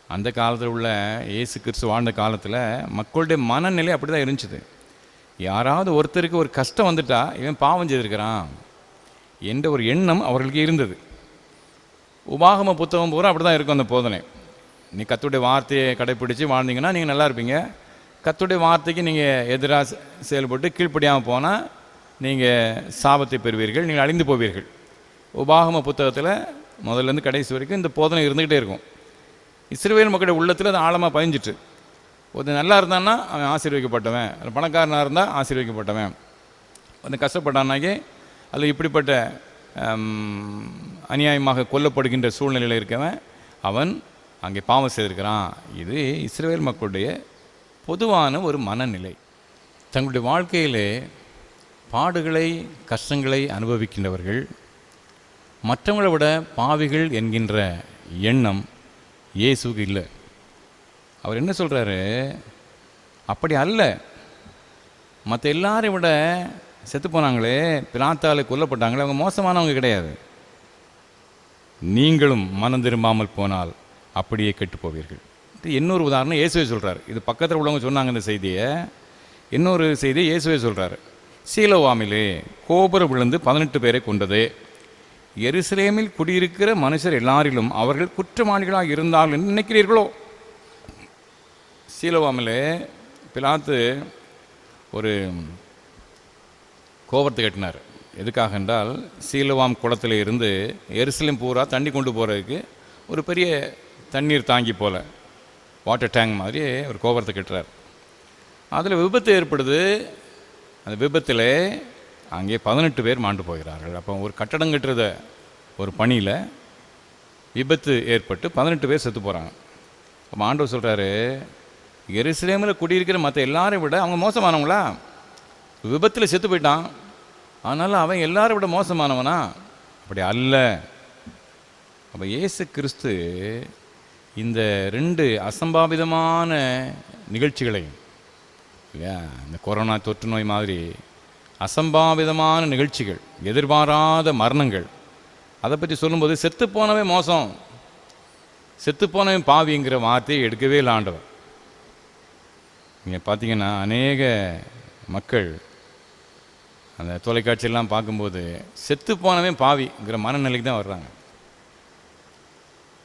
அந்த காலத்தில் உள்ள இயேசு கிறிஸ்து வாழ்ந்த காலத்தில் மக்களுடைய மனநிலை அப்படி தான் இருந்துச்சு. யாராவது ஒருத்தருக்கு ஒரு கஷ்டம் வந்துட்டா இவன் பாவம் செய்திருக்கிறான் என்ற ஒரு எண்ணம் அவர்களுக்கு இருந்தது. உபாகம புத்தகம் பூரா அப்படி தான் இருக்கும் அந்த போதனை. நீ கர்த்தருடைய வார்த்தையை கடைப்பிடிச்சு வாழ்ந்தீங்கன்னா நீங்கள் நல்லா இருப்பீங்க. கர்த்தருடைய வார்த்தைக்கு நீங்கள் எதிராக செயல்பட்டு கீழ்ப்படியாமல் போனால் நீங்கள் சாபத்தை பெறுவீர்கள், நீங்கள் அழிந்து போவீர்கள். உபாகம புத்தகத்தில் முதல்லேருந்து கடைசி வரைக்கும் இந்த போதனை இருந்துக்கிட்டே இருக்கும். இஸ்ரவேல் மக்களுடைய உள்ளத்தில் அது ஆழமாக பதிஞ்சிட்டு, ஒருத்தன் நல்லா இருந்தான்னா அவன் ஆசீர்வதிக்கப்பட்டவன், பணக்காரனாக இருந்தால் ஆசீர்வதிக்கப்பட்டவன், ஒருத்தன் கஷ்டப்பட்டானாக்கே அல்லது இப்படிப்பட்ட அநியாயமாக கொல்லப்படுகின்ற சூழ்நிலையில் இருக்கவன் அவன் அங்கே பாவம் செய்திருக்கிறான். இது இஸ்ரவேல் மக்களுடைய பொதுவான ஒரு மனநிலை. தங்களுடைய வாழ்க்கையிலே பாடுகளை கஷ்டங்களை அனுபவிக்கின்றவர்கள் மற்றவங்களை விட பாவிகள் என்கின்ற எண்ணம் இயேசுக்கு இல்லை. அவர் என்ன சொல்கிறாரு? அப்படி அல்ல. மற்ற எல்லாரையும் விட செத்து போனாங்களே, பிலாத்தால் கொல்லப்பட்டாங்களே, அவங்க மோசமானவங்க கிடையாது. நீங்களும் மனம் திரும்பாமல் போனால் அப்படியே கெட்டு போவீர்கள். இன்னொரு உதாரணம் இயேசுவே சொல்கிறார். இது பக்கத்தில் உள்ளவங்க சொன்னாங்க இந்த செய்தியை. இன்னொரு செய்தியை இயேசுவே சொல்கிறார். சீலோவாமிலே கோபுரம் விழுந்து 18 பேரை கொண்டது. எருசலேமில் குடியிருக்கிற மனுஷர் எல்லாரிலும் அவர்கள் குற்றவாளிகளாக இருந்தால் என்று நினைக்கிறீர்களோ? சீலோவாமிலே பிலாத்து ஒரு கோபுரத்தை கட்டினார். எதுக்காக என்றால், சீலோவாம் குளத்தில் இருந்து எருசலேம் பூரா தண்ணி கொண்டு போகிறதுக்கு ஒரு பெரிய தண்ணீர் தாங்கி போல் வாட்டர் டேங்க் மாதிரி ஒரு கோபுரத்தை கட்டுறார். அதில் விபத்து ஏற்படுது. அந்த விபத்தில் அங்கே 18 பேர் மாண்டு போகிறார்கள். அப்போ ஒரு கட்டடம் கட்டுறத ஒரு பணியில் விபத்து ஏற்பட்டு 18 பேர் செத்து போகிறாங்க. அப்போ ஆண்டவர் சொல்கிறாரு, எருசலேமில் குடியிருக்கிற மற்ற எல்லாரையும் விட அவங்க மோசமானவங்களா? விபத்தில் செத்து போயிட்டான், அதனால் அவன் எல்லாரை விட மோசமானவனா? அப்படி அல்ல. அப்போ இயேசு கிறிஸ்து இந்த 2 அசம்பாவிதமான நிகழ்ச்சிகளையும், இல்லையா, இந்த கொரோனா தொற்று நோய் மாதிரி அசம்பாவிதமான நிகழ்ச்சிகள், எதிர்பாராத மரணங்கள், அதை பற்றி சொல்லும்போது செத்துப்போனவன் மோசம், செத்துப்போனவன் பாவிங்கிற வார்த்தையை எடுக்கவே இல்லை ஆண்டவர். நீங்கள் பார்த்தீங்கன்னா அநேக மக்கள் அந்த தொலைக்காட்சியெல்லாம் பார்க்கும்போது செத்துப்போனவன் பாவிங்கிற மனநிலைக்கு தான் வர்றாங்க.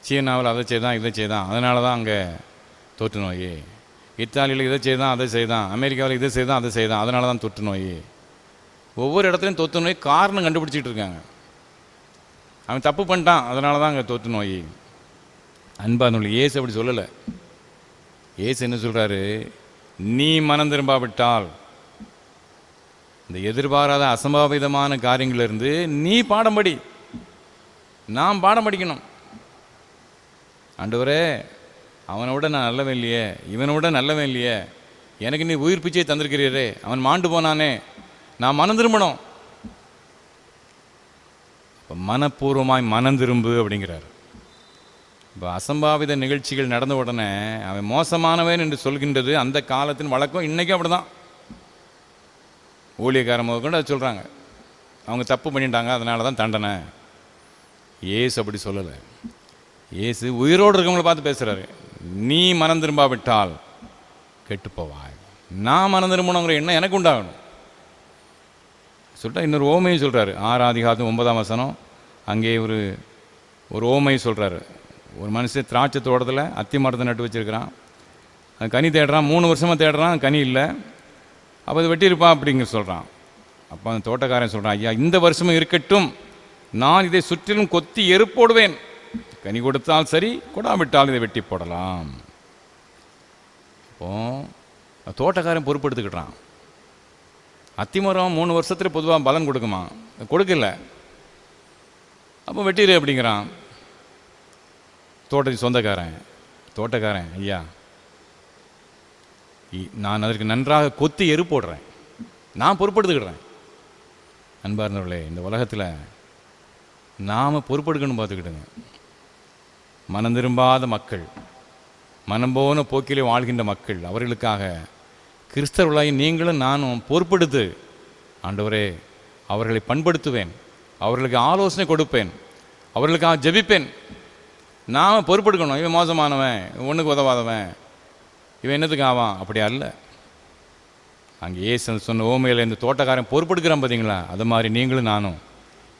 சீனாவில் அதை செய்தான் இதை செய்தான் அதனால தான் அங்கே தொற்று நோய், இத்தாலியில் இதை செய்தான் அதை செய்தான், அமெரிக்காவில் இதை செய்தான் அதை செய்தான் அதனால தான் தொற்று நோய். ஒவ்வொரு இடத்துலையும் தொற்று நோய் காரணம் கண்டுபிடிச்சிட்டு இருக்காங்க. அவன் தப்பு பண்ணிட்டான் அதனால தான் அங்கே தொற்று நோய். அன்பானுள்ள இயேசு அப்படி சொல்லலை. இயேசு என்ன சொல்கிறாரு? நீ மனம் திரும்பாவிட்டால் இந்த எதிர்பாராத அசம்பாவிதமான காரியங்களிலிருந்து நீ பாடம் படி. நாம் பாடம் படிக்கணும். ஆண்டவரே, அவனை விட நான் நல்லவன் இல்லையே, இவனை விட நல்லவன் இல்லையே, எனக்கு நீ உயிர் பிச்சையை தந்திருக்கிறீரே, அவன் மாண்டு போனானே, நான் மனம் திரும்பணும். இப்போ மனப்பூர்வமாய் மனம் திரும்பு அப்படிங்கிறார். இப்போ அசம்பாவித நிகழ்ச்சிகள் நடந்த உடனே அவன் மோசமானவன் என்று சொல்கின்றது அந்த காலத்தின் வழக்கம். இன்றைக்கும் அப்படி தான் ஊழியக்காரன் கொண்டு அதை சொல்கிறாங்க. அவங்க தப்பு பண்ணிட்டாங்க, அதனால தான் தண்டனை. இயேசு அப்படி சொல்லலை. இயேசு உயிரோடு இருக்கவங்கள பார்த்து பேசுகிறாரு. நீ மனம் திரும்பாவிட்டால் கெட்டு போவாய், நான் மனம் திரும்பணுங்கிற எண்ணம் எனக்கு உண்டாகணும் சொல்லிட்டா. இன்னொரு ஓமையை சொல்கிறாரு. 6:9 அங்கே ஒரு ஓமையை சொல்கிறாரு. ஒரு மனுஷன் திராட்சை தோட்டத்தில் அத்தி மரத்தை நட்டு வச்சுருக்கிறான். அது கனி தேடுறான், 3 வருஷமாக தேடுறான், கனி இல்லை. அப்போ அது வெட்டியிருப்பான் அப்படிங்க சொல்கிறான். அப்போ அந்த தோட்டக்காரன் சொல்கிறான், ஐயா இந்த வருஷமும் இருக்கட்டும், நான் இதை சுற்றிலும் கொத்தி எருப்போடுவேன், கனி கொடுத்தால் சரி, கொடாவிட்டால் இதை வெட்டி போடலாம். அப்போ தோட்டக்காரன் பொறுப்பெடுத்துக்கிட்டான். அத்திமரம் 3 வருஷத்துல பொதுவாக பலன் கொடுக்குமா? கொடுக்கல. அப்போ வெட்டிடு அப்படிங்கிறான் தோட்டத்தின் தோட்டக்காரன் ஐயா நான் அதற்கு நன்றாக கொத்தி எரு போடுறேன், நான் பொறுப்பெடுத்துக்கிடுறேன். அன்பார்ந்தவர்களே, இந்த உலகத்தில் நாம் பொறுப்பெடுக்கணும். பார்த்துக்கிடுங்க. மனம் திரும்பாத மக்கள், மனம் போன போக்கிலே வாழ்கின்ற மக்கள், அவர்களுக்காக கிறிஸ்தவர்களாகி நீங்களும் நானும் பொறுப்பெடுத்து, ஆண்டவரே அவர்களை பண்படுத்துவேன், அவர்களுக்கு ஆலோசனை கொடுப்பேன், அவர்களுக்காக ஜெபிப்பேன். நாம் பொறுப்பெடுக்கணும். இவன் மோசமானவன், ஒன்றுக்கு உதவாதவன், இவன் என்னத்துக்கு ஆவான், அப்படி அல்ல. அங்கே ஏசு சொன்ன ஓமையில் இந்த தோட்டக்காரன் பொறுப்பெடுக்கிறான் பார்த்தீங்களா? அது மாதிரி நீங்களும் நானும்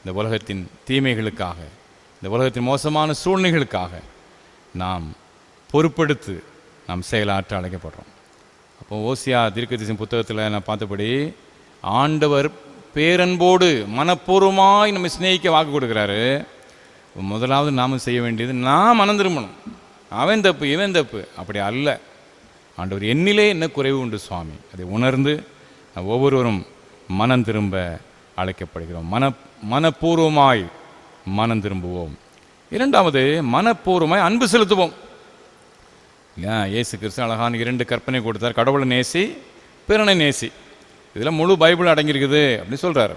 இந்த உலகத்தின் தீமைகளுக்காக, இந்த உலகத்தின் மோசமான சூழ்நிலைகளுக்காக நாம் பொறுப்பெடுத்து நாம் செயலாற்ற அழைக்கப்படுறோம். அப்போ ஓசியா தீர்க்கதரிசன புத்தகத்தில் நான் பார்த்தபடி ஆண்டவர் பேரன்போடு மனப்பூர்வமாய் நம்ம சிநேகிக்க வாக்கு கொடுக்குறாரு. முதலாவது நாம் செய்ய வேண்டியது, நான் மனம் திரும்பணும். அவன் தப்பு இவன் தப்பு அப்படி அல்ல. ஆண்டவர் என்னிலே என்ன குறைவு உண்டு சுவாமி, அதை உணர்ந்து ஒவ்வொருவரும் மனம் திரும்ப அழைக்கப்படுகிறோம். மனப்பூர்வமாய் மனம் திரும்புவோம். இரண்டாவது, மனப்பூர்வமாய் அன்பு செலுத்துவோம். இல்லையா? இயேசு கிறிஸ்து அழகான 2 கற்பனை கொடுத்தார். கடவுளை நேசி, பிறனை நேசி. இதில் முழு பைபிள் அடங்கியிருக்குது அப்படின்னு சொல்கிறார்.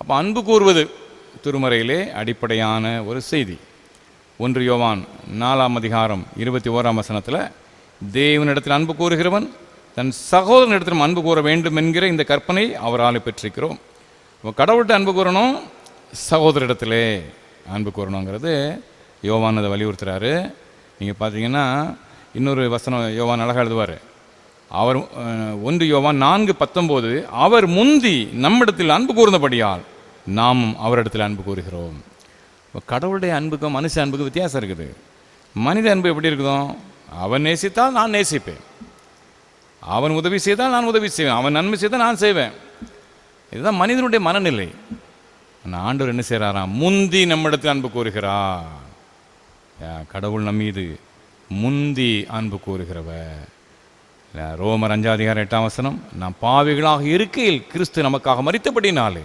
அப்போ அன்பு கூறுவது திருமறையிலே அடிப்படையான ஒரு செய்தி. 1 யோவான் 4:21 தேவனிடத்தில் அன்பு கூறுகிறவன் தன் சகோதரனிடத்திலும் அன்பு கூற வேண்டும் என்கிற இந்த கற்பனை அவரால் பெற்றிருக்கிறோம். இப்போ கடவுள்கிட்ட அன்பு கூறணும், சகோதரிடத்திலே அன்பு கூறணுங்கிறது யோவான் அதை வலியுறுத்துகிறாரு. நீங்கள் பார்த்தீங்கன்னா இன்னொரு வசனம் யோவான் அழகாக எழுதுவார். அவர் 1 யோவான் 4:19 அவர் முந்தி நம்மிடத்தில் அன்பு கூர்ந்தபடியால் நாமும் அவரிடத்தில் அன்பு கூறுகிறோம். இப்போ கடவுளுடைய அன்புக்கும் மனுஷ அன்புக்கும் வித்தியாசம் இருக்குது. மனித அன்பு எப்படி இருக்குதோ, அவன் நேசித்தால் நான் நேசிப்பேன், அவன் உதவி செய்தால் நான் உதவி செய்வேன், அவன் நன்மை செய்தால் நான் செய்வேன். இதுதான் மனிதனுடைய மனநிலை. ஆனால் ஆண்டவர் என்ன செய்கிறாராம்? முந்தி நம்மிடத்தில் அன்பு கூறுகிறார். கடவுள் நம்மீது முந்தி அன்பு கூறுகிறவர். ரோமர் 5:8 நாம் பாவிகளாக இருக்கையில் கிறிஸ்து நமக்காக மரித்தபடினாலே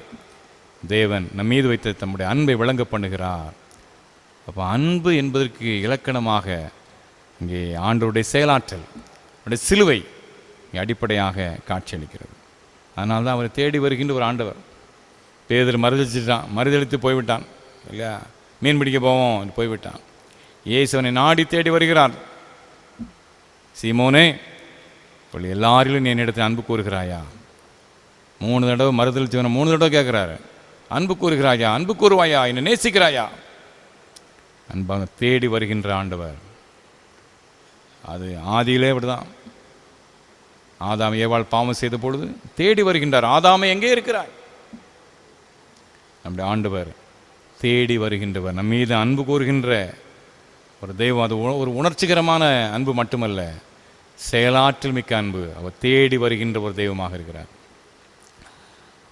தேவன் நம் மீது வைத்த தம்முடைய அன்பை விளங்க பண்ணுகிறார். அப்போ அன்பு என்பதற்கு இலக்கணமாக இங்கே ஆண்டவருடைய செயலாற்றல், அவருடைய சிலுவை அடிப்படையாக காட்சியளிக்கிறது. அதனால தான் அவரை தேடி வருகின்ற ஒரு ஆண்டவர். பேதுரு மறுதளித்து போய்விட்டான் இல்லையா? மீன் பிடிக்க போவோம் போய்விட்டான். இயேசுவனை நாடி தேடி வருகிறார். சீமோனே, இப்படி எல்லாரிலும் நீ என்னிடத்தில் அன்பு கூறுகிறாயா? 3 தடவை மறுதளித்தவனை 3 தடவை கேட்குறாரு, அன்பு கூறுகிறாயா, அன்பு கூறுவாயா, என்னை நேசிக்கிறாயா? அன்பாக தேடி வருகின்ற ஆண்டவர். அது ஆதியிலே அப்படிதான். ஆதாம் ஏவாள் பாவம் செய்த பொழுது தேடி வருகின்றார். ஆதாமே எங்கே இருக்கிறாய்? நம்முடைய ஆண்டவர் தேடி வருகின்றவர், நம் மீது அன்பு கூறுகின்ற ஒரு தெய்வம். அது ஒரு உணர்ச்சிகரமான அன்பு மட்டுமல்ல, செயலாற்றல் மிக்க அன்பு. அவர் தேடி வருகின்ற ஒரு தெய்வமாக இருக்கிறார்.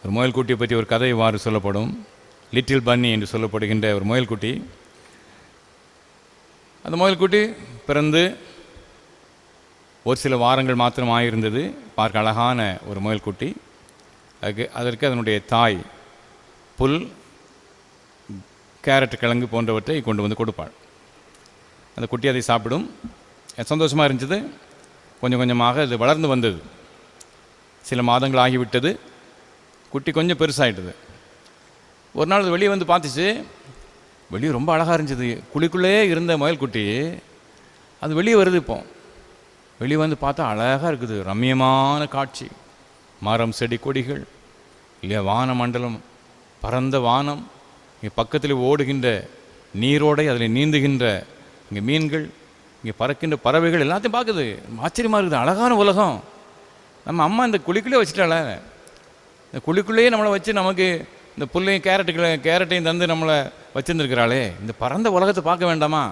ஒரு முயல்குட்டியை பற்றி ஒரு கதை இவ்வாறு சொல்லப்படும். லிட்டில் பன்னி என்று சொல்லப்படுகின்ற ஒரு முயல்குட்டி. அந்த முயல்குட்டி பிறந்து ஒரு சில வாரங்கள் மாத்திரம் ஆகியிருந்தது. பார்க்க அழகான ஒரு முயல்குட்டி. அதற்கு அதனுடைய தாய் புல், கேரட், கிழங்கு போன்றவற்றை கொண்டு வந்து கொடுப்பாள். அந்த குட்டி அதை சாப்பிடும். சந்தோஷமாக இருந்துச்சு. கொஞ்சம் கொஞ்சமாக அது வளர்ந்து வந்தது. சில மாதங்கள் ஆகிவிட்டது. குட்டி கொஞ்சம் பெருசாகிட்டது. ஒரு நாள் அது வெளியே வந்து பார்த்துச்சு. வெளியே ரொம்ப அழகாக இருந்துச்சு. குழிக்குள்ளே இருந்த முயல்குட்டி அது வெளியே வருது. இப்போ வெளியே வந்து பார்த்தா அழகாக இருக்குது, ரம்மியமான காட்சி. மரம் செடி கொடிகள் இல்லையா, வானமண்டலம், பரந்த வானம், இங்கே பக்கத்தில் ஓடுகின்ற நீரோடை, அதில் நீந்துகின்ற இங்கே மீன்கள், இங்கே பறக்கின்ற பறவைகள் எல்லாத்தையும் பார்க்குது. ஆச்சரியமாக இருக்குது, அழகான உலகம். நம்ம அம்மா இந்த குழிக்குள்ளே வச்சுட்டால, இந்த குழிக்குள்ளேயே நம்மளை வச்சு நமக்கு இந்த புல்லையும் கேரட்டையும் தந்து நம்மளை வச்சுருந்துருக்கிறாளே, இந்த பரந்த உலகத்தை பார்க்க வேண்டாமா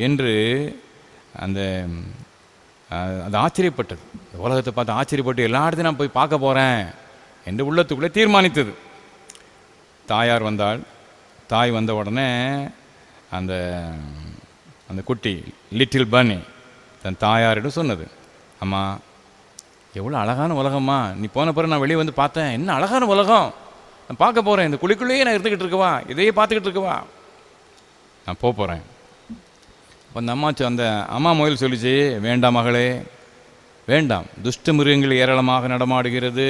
என்று அது ஆச்சரியப்பட்டது. இந்த உலகத்தை பார்த்து ஆச்சரியப்பட்டு எல்லா இடத்தையும் நான் போய் பார்க்க போகிறேன் என்று உள்ளத்துக்குள்ளே தீர்மானித்தது. தாயார் வந்தாள். தாய் வந்த உடனே அந்த குட்டி லிட்டில் பன்னி தன் தாயாரிடம் சொன்னது, அம்மா எவ்வளோ அழகான உலகம்மா, நீ போன பிறகு நான் வெளியே வந்து பார்த்தேன், என்ன அழகான உலகம், நான் பார்க்க போகிறேன், இந்த குழிக்குள்ளேயே நான் இருந்துக்கிட்டு இருக்கவா, இதையே பார்த்துக்கிட்டு இருக்கவா, நான் போகிறேன். அப்போ அந்த அம்மா முயல் சொல்லிச்சு, வேண்டாம் மகளே வேண்டாம், துஷ்ட மிருகங்கள் ஏராளமாக நடமாடுகிறது,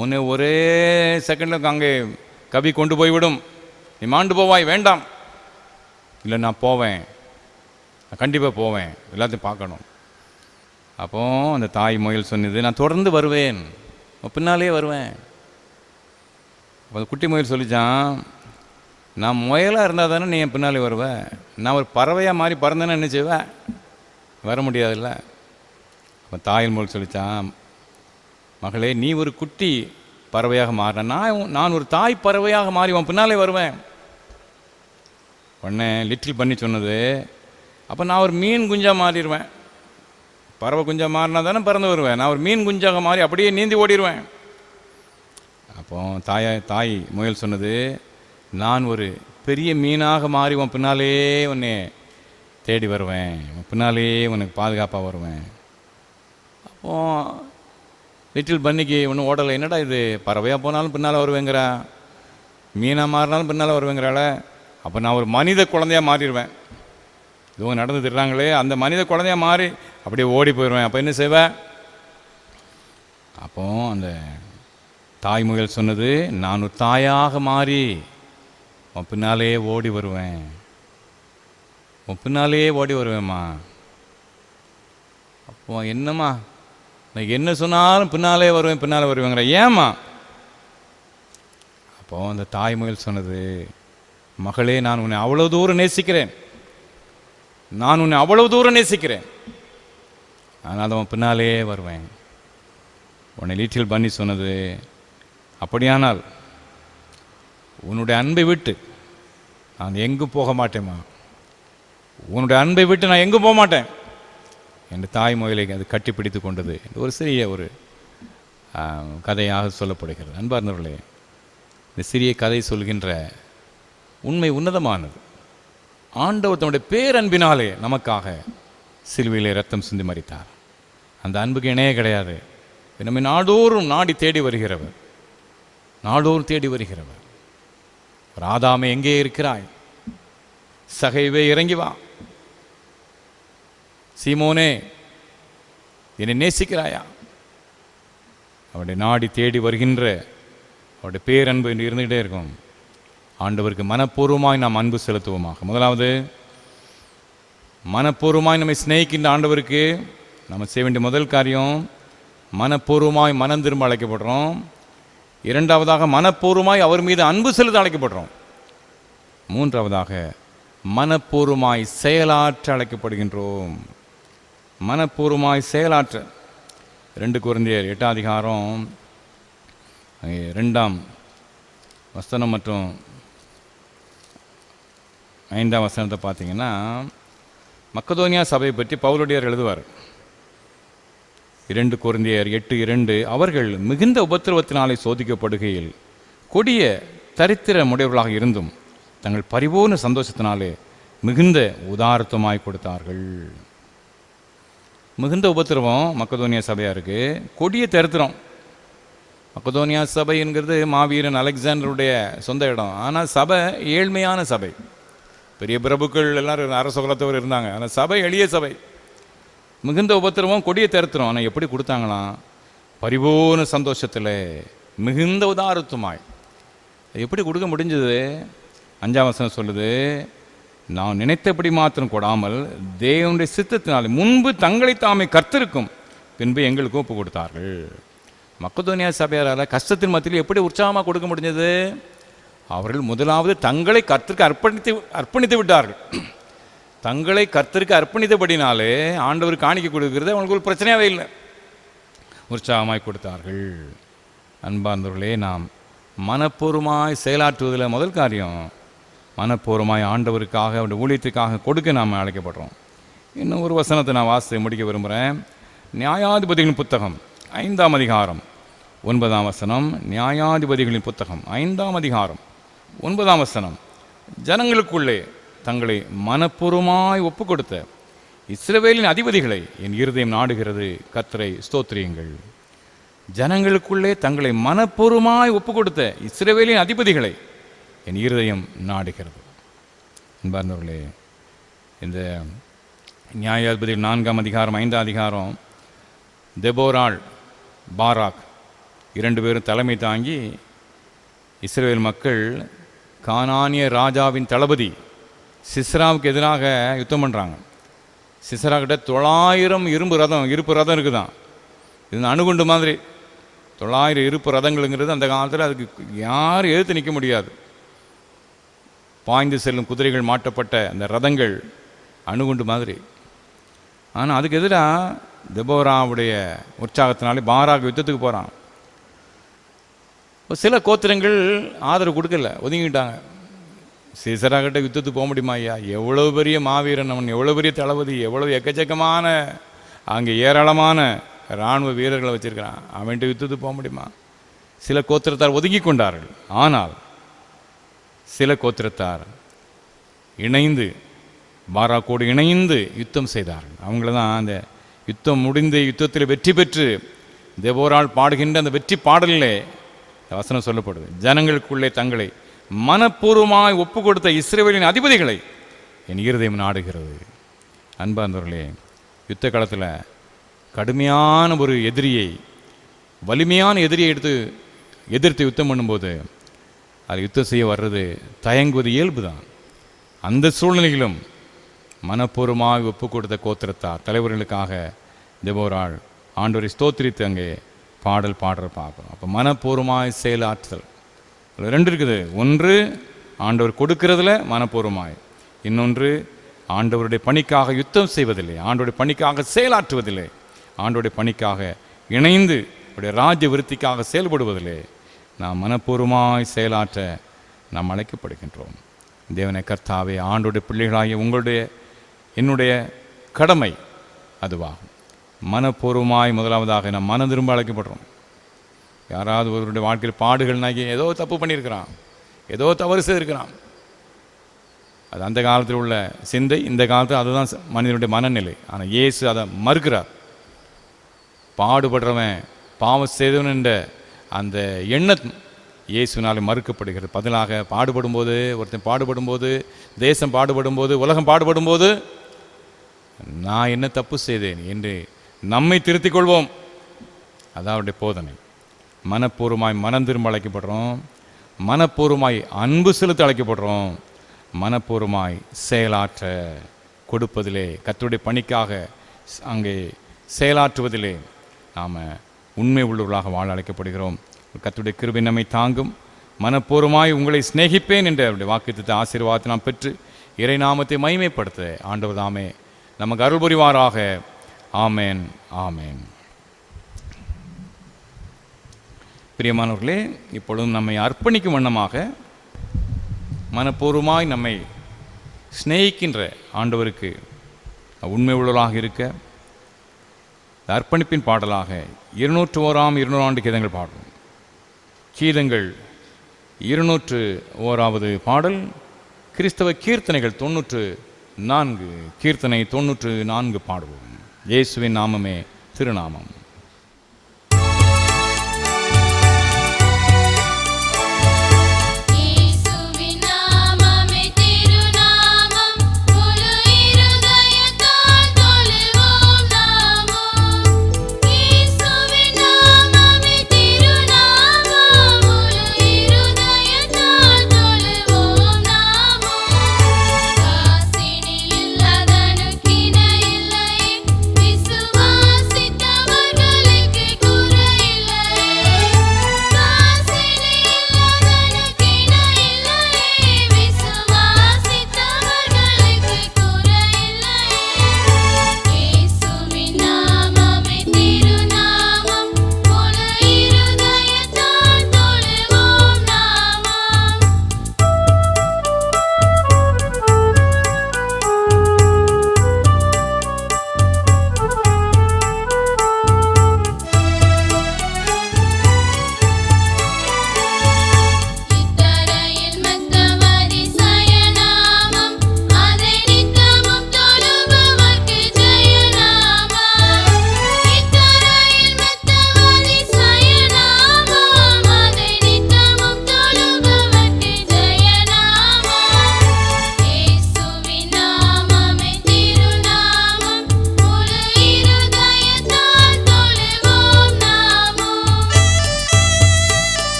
உன்னை ஒரே செகண்டில் அங்கே கவி கொண்டு போய்விடும், நீ மாண்டு போவாய், வேண்டாம். இல்லை நான் போவேன், நான் கண்டிப்பாக போவேன், எல்லாத்தையும் பார்க்கணும். அப்போ அந்த தாய் முயல் சொன்னது, நான் தொடர்ந்து வருவேன், பின்னாலே வருவேன். அப்போ அந்த குட்டி முயல் சொல்லிச்சான், நான் முயலாக இருந்தால் தானே நீ என் பின்னாலே வருவேன், நான் ஒரு பறவையாக மாறி பறந்தேன்னு என்ன செய்வேன், வர முடியாதுல்ல. அப்போ தாய் முயல் சொல்லிச்சான், மகளே நீ ஒரு குட்டி பறவையாக மாறின, நான் ஒரு தாய் பறவையாக மாறி உன் பின்னாலே வருவேன். உடனே லிட்டில் பண்ணி சொன்னது, அப்போ நான் ஒரு மீன் குஞ்சாக மாறிடுவேன், பறவை குஞ்சாக மாறினா தானே பறந்து வருவேன், நான் ஒரு மீன் குஞ்சாக மாறி அப்படியே நீந்தி ஓடிடுவேன். அப்போ தாய் முயல் சொன்னது, நான் ஒரு பெரிய மீனாக மாறி உன் பின்னாலே உன்னை தேடி வருவேன், உன் பின்னாலே உனக்கு பாதுகாப்பாக வருவேன். அப்போது லிட்டில் பன்னிக்கு ஒன்றும் ஓடலை, என்னடா இது பறவையாக போனாலும் பின்னால் வருவேங்கிறா, மீனாக மாறினாலும் பின்னால் வருவேங்கிறாள, அப்போ நான் ஒரு மனித குழந்தையாக மாறிடுவேன், இவங்க நடந்து திடுறாங்களே அந்த மனித குழந்தையாக மாறி அப்படியே ஓடி போயிடுவேன். அப்போ என்ன செய்வேன்? அப்போ அந்த தாய் முயல் சொன்னது, நான் ஒரு தாயாக மாறி உன் பின்னாலே ஓடி வருவேன், உன் பின்னாலே ஓடி வருவேம்மா. அப்போ என்னம்மா நான் என்ன சொன்னாலும் பின்னாலே வருவேங்கிற, ஏம்மா? அப்போ அந்த தாய் முயல் சொன்னது, மகளே நான் உன்னை அவ்வளோ தூரம் நேசிக்கிறேன், நான் உன்னை அவ்வளவு தூரம் நேசிக்கிறேன், அதனால் அவன் பின்னாலே வருவேன். உன்னை லிட்டில் பன்னி சொன்னது, அப்படியானால் உன்னுடைய அன்பை விட்டு நான் எங்கும் போக மாட்டேம்மா, உன்னுடைய அன்பை விட்டு நான் எங்கும் போக மாட்டேன் என்று தாய் முயலை அது கட்டிப்பிடித்து கொண்டது. ஒரு சிறிய ஒரு கதையாக சொல்லப்படுகிறது. அன்பார்ந்தவர்களே, இந்த சிறிய கதை சொல்கின்ற உண்மை உன்னதமானது. ஆண்டவர் தன்னுடைய பேரன்பினாலே நமக்காக சிலுவையிலே ரத்தம் சிந்தி மரித்தார். அந்த அன்புக்கு இணையே கிடையாது. நம்மை நாடோறும் நாடி தேடி வருகிறவர், நாடோறும் தேடி வருகிறவர். ஒரு ஆதாமே எங்கே இருக்கிறாய், சகைவே இறங்கி வா, சீமோனே என்னை நேசிக்கிறாயா, அவருடைய நாடி தேடி வருகின்ற அவருடைய பேரன்பு என்று இருந்துகிட்டே இருக்கும். ஆண்டவருக்கு மனப்பூர்வமாய் நாம் அன்பு செலுத்துவோமாக. முதலாவது, மனப்பூர்வமாய் நம்மை சிநேகிக்கின்ற ஆண்டவருக்கு நம்ம செய்ய வேண்டிய முதல் காரியம், மனப்பூர்வமாய் மனம் திரும்ப அழைக்கப்படுறோம். இரண்டாவதாக, மனப்பூர்வமாய் அவர் மீது அன்பு செலுத்த அழைக்கப்படுறோம். மூன்றாவதாக, மனப்பூர்வமாய் செயலாற்ற அழைக்கப்படுகின்றோம். மனப்பூர்வமாய் செயலாற்ற 2 கொரிந்தியர் 8ஆம் அதிகாரம் 2ஆம் வசனம் மற்றும் 5ஆம் வசனத்தை பார்த்தீங்கன்னா, மக்கதோனியா சபையை பற்றி பவுலடியார் எழுதுவார். 2 கொரிந்தியர் 8:2, அவர்கள் மிகுந்த உபத்திரவத்தினாலே சோதிக்கப்படுகையில் கொடிய தரித்திர உடையவர்களாக இருந்தும் தங்கள் பரிபூர்ண சந்தோஷத்தினாலே மிகுந்த உதாரத்துவமாய் கொடுத்தார்கள். மிகுந்த உபத்திரவம் மக்கதோனியா சபையாக இருக்குது. கொடிய தரித்திரம். மக்கதோனியா சபை என்கிறது மாவீரன் அலெக்சாண்டருடைய சொந்த இடம். ஆனால் சபை ஏழ்மையான சபை. பெரிய பிரபுக்கள் எல்லாரும் அரசகுலத்தவர் இருந்தாங்க. ஆனால் சபை எளிய சபை. மிகுந்த உபத்திரவம், கொடிய தரித்திரம். ஆனால் எப்படி கொடுத்தாங்களாம்? பரிபூர்ண சந்தோஷத்தில் மிகுந்த உதாரத்துவமாய். எப்படி கொடுக்க முடிஞ்சது? 5ஆம் வசனம் சொல்லுது, நான் நினைத்தபடி மாத்திரம் கொடாமல் தேவனுடைய சித்தத்தினாலே முன்பு தங்களை தாமே கர்த்தருக்கும் பின்பு எங்களுக்கும் ஒப்பு கொடுத்தார்கள். மக்கதோனியா சபையாரால் கஷ்டத்தின் மத்தியில் எப்படி உற்சாகமாக கொடுக்க முடிஞ்சது? அவர்கள் முதலாவது தங்களை கர்த்தருக்கு அர்ப்பணித்து விட்டார்கள். தங்களை கர்த்தருக்கு அர்ப்பணித்தபடினாலே ஆண்டவர் காணிக்க கொடுக்கிறது அவங்களுக்கு ஒரு பிரச்சனையாகவே இல்லை, உற்சாகமாய் கொடுத்தார்கள். அன்பார்ந்தவர்களே, நாம் மனப்பூர்வமாய் செயலாற்றுவதில் முதல் காரியம் மனப்பூர்வமாய் ஆண்டவருக்காக அவருடைய ஊழியத்துக்காக கொடுக்க நாம் அழைக்கப்படுறோம். இன்னும் ஒரு வசனத்தை நான் வாசித்து முடிக்க விரும்புகிறேன். நியாயாதிபதிகளின் புத்தகம் 5ஆம் அதிகாரம் 9ஆம் வசனம். நியாயாதிபதிகளின் புத்தகம் 5ஆம் அதிகாரம் 9ஆம் வசனம். ஜனங்களுக்குள்ளே தங்களை மனப்பூர்வமாய் ஒப்பு கொடுத்த இஸ்ரவேலின் அதிபதிகளை என் இருதயம் நாடுகிறது, கர்த்தரை ஸ்தோத்திரியுங்கள். ஜனங்களுக்குள்ளே தங்களை மனப்பூர்வமாய் ஒப்பு கொடுத்த இஸ்ரவேலின் அதிபதிகளை என் இருதயம் நாடுகிறது. அன்பார்ந்தவர்களே, இந்த நியாயாதிபதிகள் 4ஆம் அதிகாரம் 5ஆம் அதிகாரம் தெபோராள் பாராக் 2 பேரும் தலைமை தாங்கி இஸ்ரவேல் மக்கள் கானானிய ராஜாவின் தளபதி சிஸ்ராவுக்கு எதிராக யுத்தம் பண்ணுறாங்க. சிஸ்ரா கிட்ட 900 இருப்பு ரதம் இருக்குதான். இது அணுகுண்டு மாதிரி 900 இருப்பு ரதங்களுங்கிறது அந்த காலத்தில் அதுக்கு யாரும் எதிர்த்து நிற்க முடியாது. பாய்ந்து செல்லும் குதிரைகள் மாட்டப்பட்ட அந்த ரதங்கள் அணுகுண்டு மாதிரி. ஆனால் அதுக்கு எதிராக தெபோராவுடைய உற்சாகத்தினாலே பாராக் யுத்தத்துக்கு போகிறான். சில கோத்திரங்கள் ஆதரவு கொடுக்கல, ஒதுங்கிட்டாங்க. சிசராகிட்ட யுத்தத்துக்கு போக முடியுமா ஐயா? எவ்வளோ பெரிய மாவீரன் அவன், எவ்வளோ பெரிய தளபதி, எவ்வளோ எக்கச்சக்கமான அங்கே ஏராளமான இராணுவ வீரர்களை வச்சுருக்கிறான், அவன்கிட்ட யுத்தத்துக்கு போக முடியுமா? சில கோத்திரத்தார் ஒதுங்கி கொண்டார்கள். ஆனால் சில கோத்திரத்தார் இணைந்து பாராக்கோடு இணைந்து யுத்தம் செய்தார்கள். அவங்கள தான் அந்த யுத்தம் முடிந்து யுத்தத்தில் வெற்றி பெற்று தெபோராள் பாடுகின்ற அந்த வெற்றி பாடலிலே வசனம் சொல்லப்படுது, ஜனங்களுக்குள்ளே தங்களை மனப்பூர்வமாய் ஒப்பு கொடுத்த இஸ்ரவேலின் அதிபதிகளை என் இருதயம் நாடுகிறது. அன்பார்ந்தவர்களே, யுத்த காலத்தில் கடுமையான ஒரு எதிரியை, வலிமையான எதிரியை எதிர்த்து யுத்தம் பண்ணும்போது அது யுத்தம் செய்ய வர்றது தயங்குவது இயல்பு தான். அந்த சூழ்நிலையிலும் மனப்பூர்வமாக ஒப்பு கொடுத்த கோத்திரத்தார் தலைவர்களுக்காக தெபோராள் ஆண்டவரை ஸ்தோத்திரித்து அங்கே பாடல் பாடுற பார்க்குறோம். அப்போ மனப்பூர்வமாய் செயலாற்றுதல் 2 இருக்குது. ஒன்று ஆண்டவர் கொடுக்கறதுல மனப்பூர்வமாய், இன்னொன்று ஆண்டவருடைய பணிக்காக யுத்தம் செய்வதில்லை, ஆண்டவருடைய பணிக்காக செயலாற்றுவதில்லை, ஆண்டவருடைய பணிக்காக இணைந்து அவருடைய ராஜ்ய விருத்திக்காக செயல்படுவதில்லை. நாம் மனப்பூர்வமாய் செயலாற்ற நாம் அழைக்கப்படுகின்றோம். தேவனை கர்த்தாவே, ஆண்டோடைய பிள்ளைகளாகிய என்னுடைய கடமை அதுவாகும். மனப்பூர்வமாய் முதலாவதாக நாம் மன திரும்ப அழைக்கப்படுறோம். யாராவது ஒருவருடைய வாழ்க்கையில் பாடுகள்னாக்கி ஏதோ தப்பு பண்ணியிருக்கிறான், ஏதோ தவறு செய்திருக்கிறான், அது அந்த காலத்தில் உள்ள சிந்தை, இந்த காலத்தில் அதுதான் மனிதனுடைய மனநிலை. ஆனால் இயேசு அதை மறுக்கிறார். பாடுபடுறவன் பாவம் செய்தவன் என்ற அந்த எண்ணம் இயேசுனாலே மறுக்கப்படுகிறது. பதிலாக பாடுபடும்போது, ஒருத்தன் பாடுபடும்போது, தேசம் பாடுபடும்போது, உலகம் பாடுபடும்போது நான் என்ன தப்பு செய்தேன் என்று நம்மை திருத்திக் கொள்வோம். அதான் அவருடைய போதனை. மனப்பூர்வமாய் மனம் திரும்ப அழைக்கப்படுறோம், மனப்பூர்வமாய் அன்பு செலுத்த அழைக்கப்படுறோம், மனப்பூர்வமாய் செயலாற்ற கொடுப்பதிலே, கர்த்தருடைய பணிக்காக அங்கே செயலாற்றுவதிலே நாம் உண்மை உள்ளவர்களாக வாழ அழைக்கப்படுகிறோம். கர்த்தருடைய கிருபை நம்மை தாங்கும். மனப்பூர்வமாய் உங்களை சிநேகிப்பேன் என்ற அவருடைய வாக்குத்தத்த ஆசீர்வாதத்தை நாம் பெற்று இறை நாமத்தை மகிமைப்படுத்த ஆண்டவர் தாமே நமக்கு அருள் புரிவாராக. ஆமேன், ஆமேன். பிரியமானவர்களே, இப்பொழுதும் நம்மை அர்ப்பணிக்கும் வண்ணமாக மனப்பூர்வமாய் நம்மை சிநேகிக்கின்ற ஆண்டவருக்கு உண்மை உள்ளவராக இருக்க அர்ப்பணிப்பின் பாடலாக 201ஆம் 200 கீதங்கள் பாடுவோம். கீதங்கள் 201வது பாடல் கிறிஸ்தவ கீர்த்தனைகள் 94, கீர்த்தனை 94 பாடுவோம். இயேசுவின் நாமமே திருநாமம்.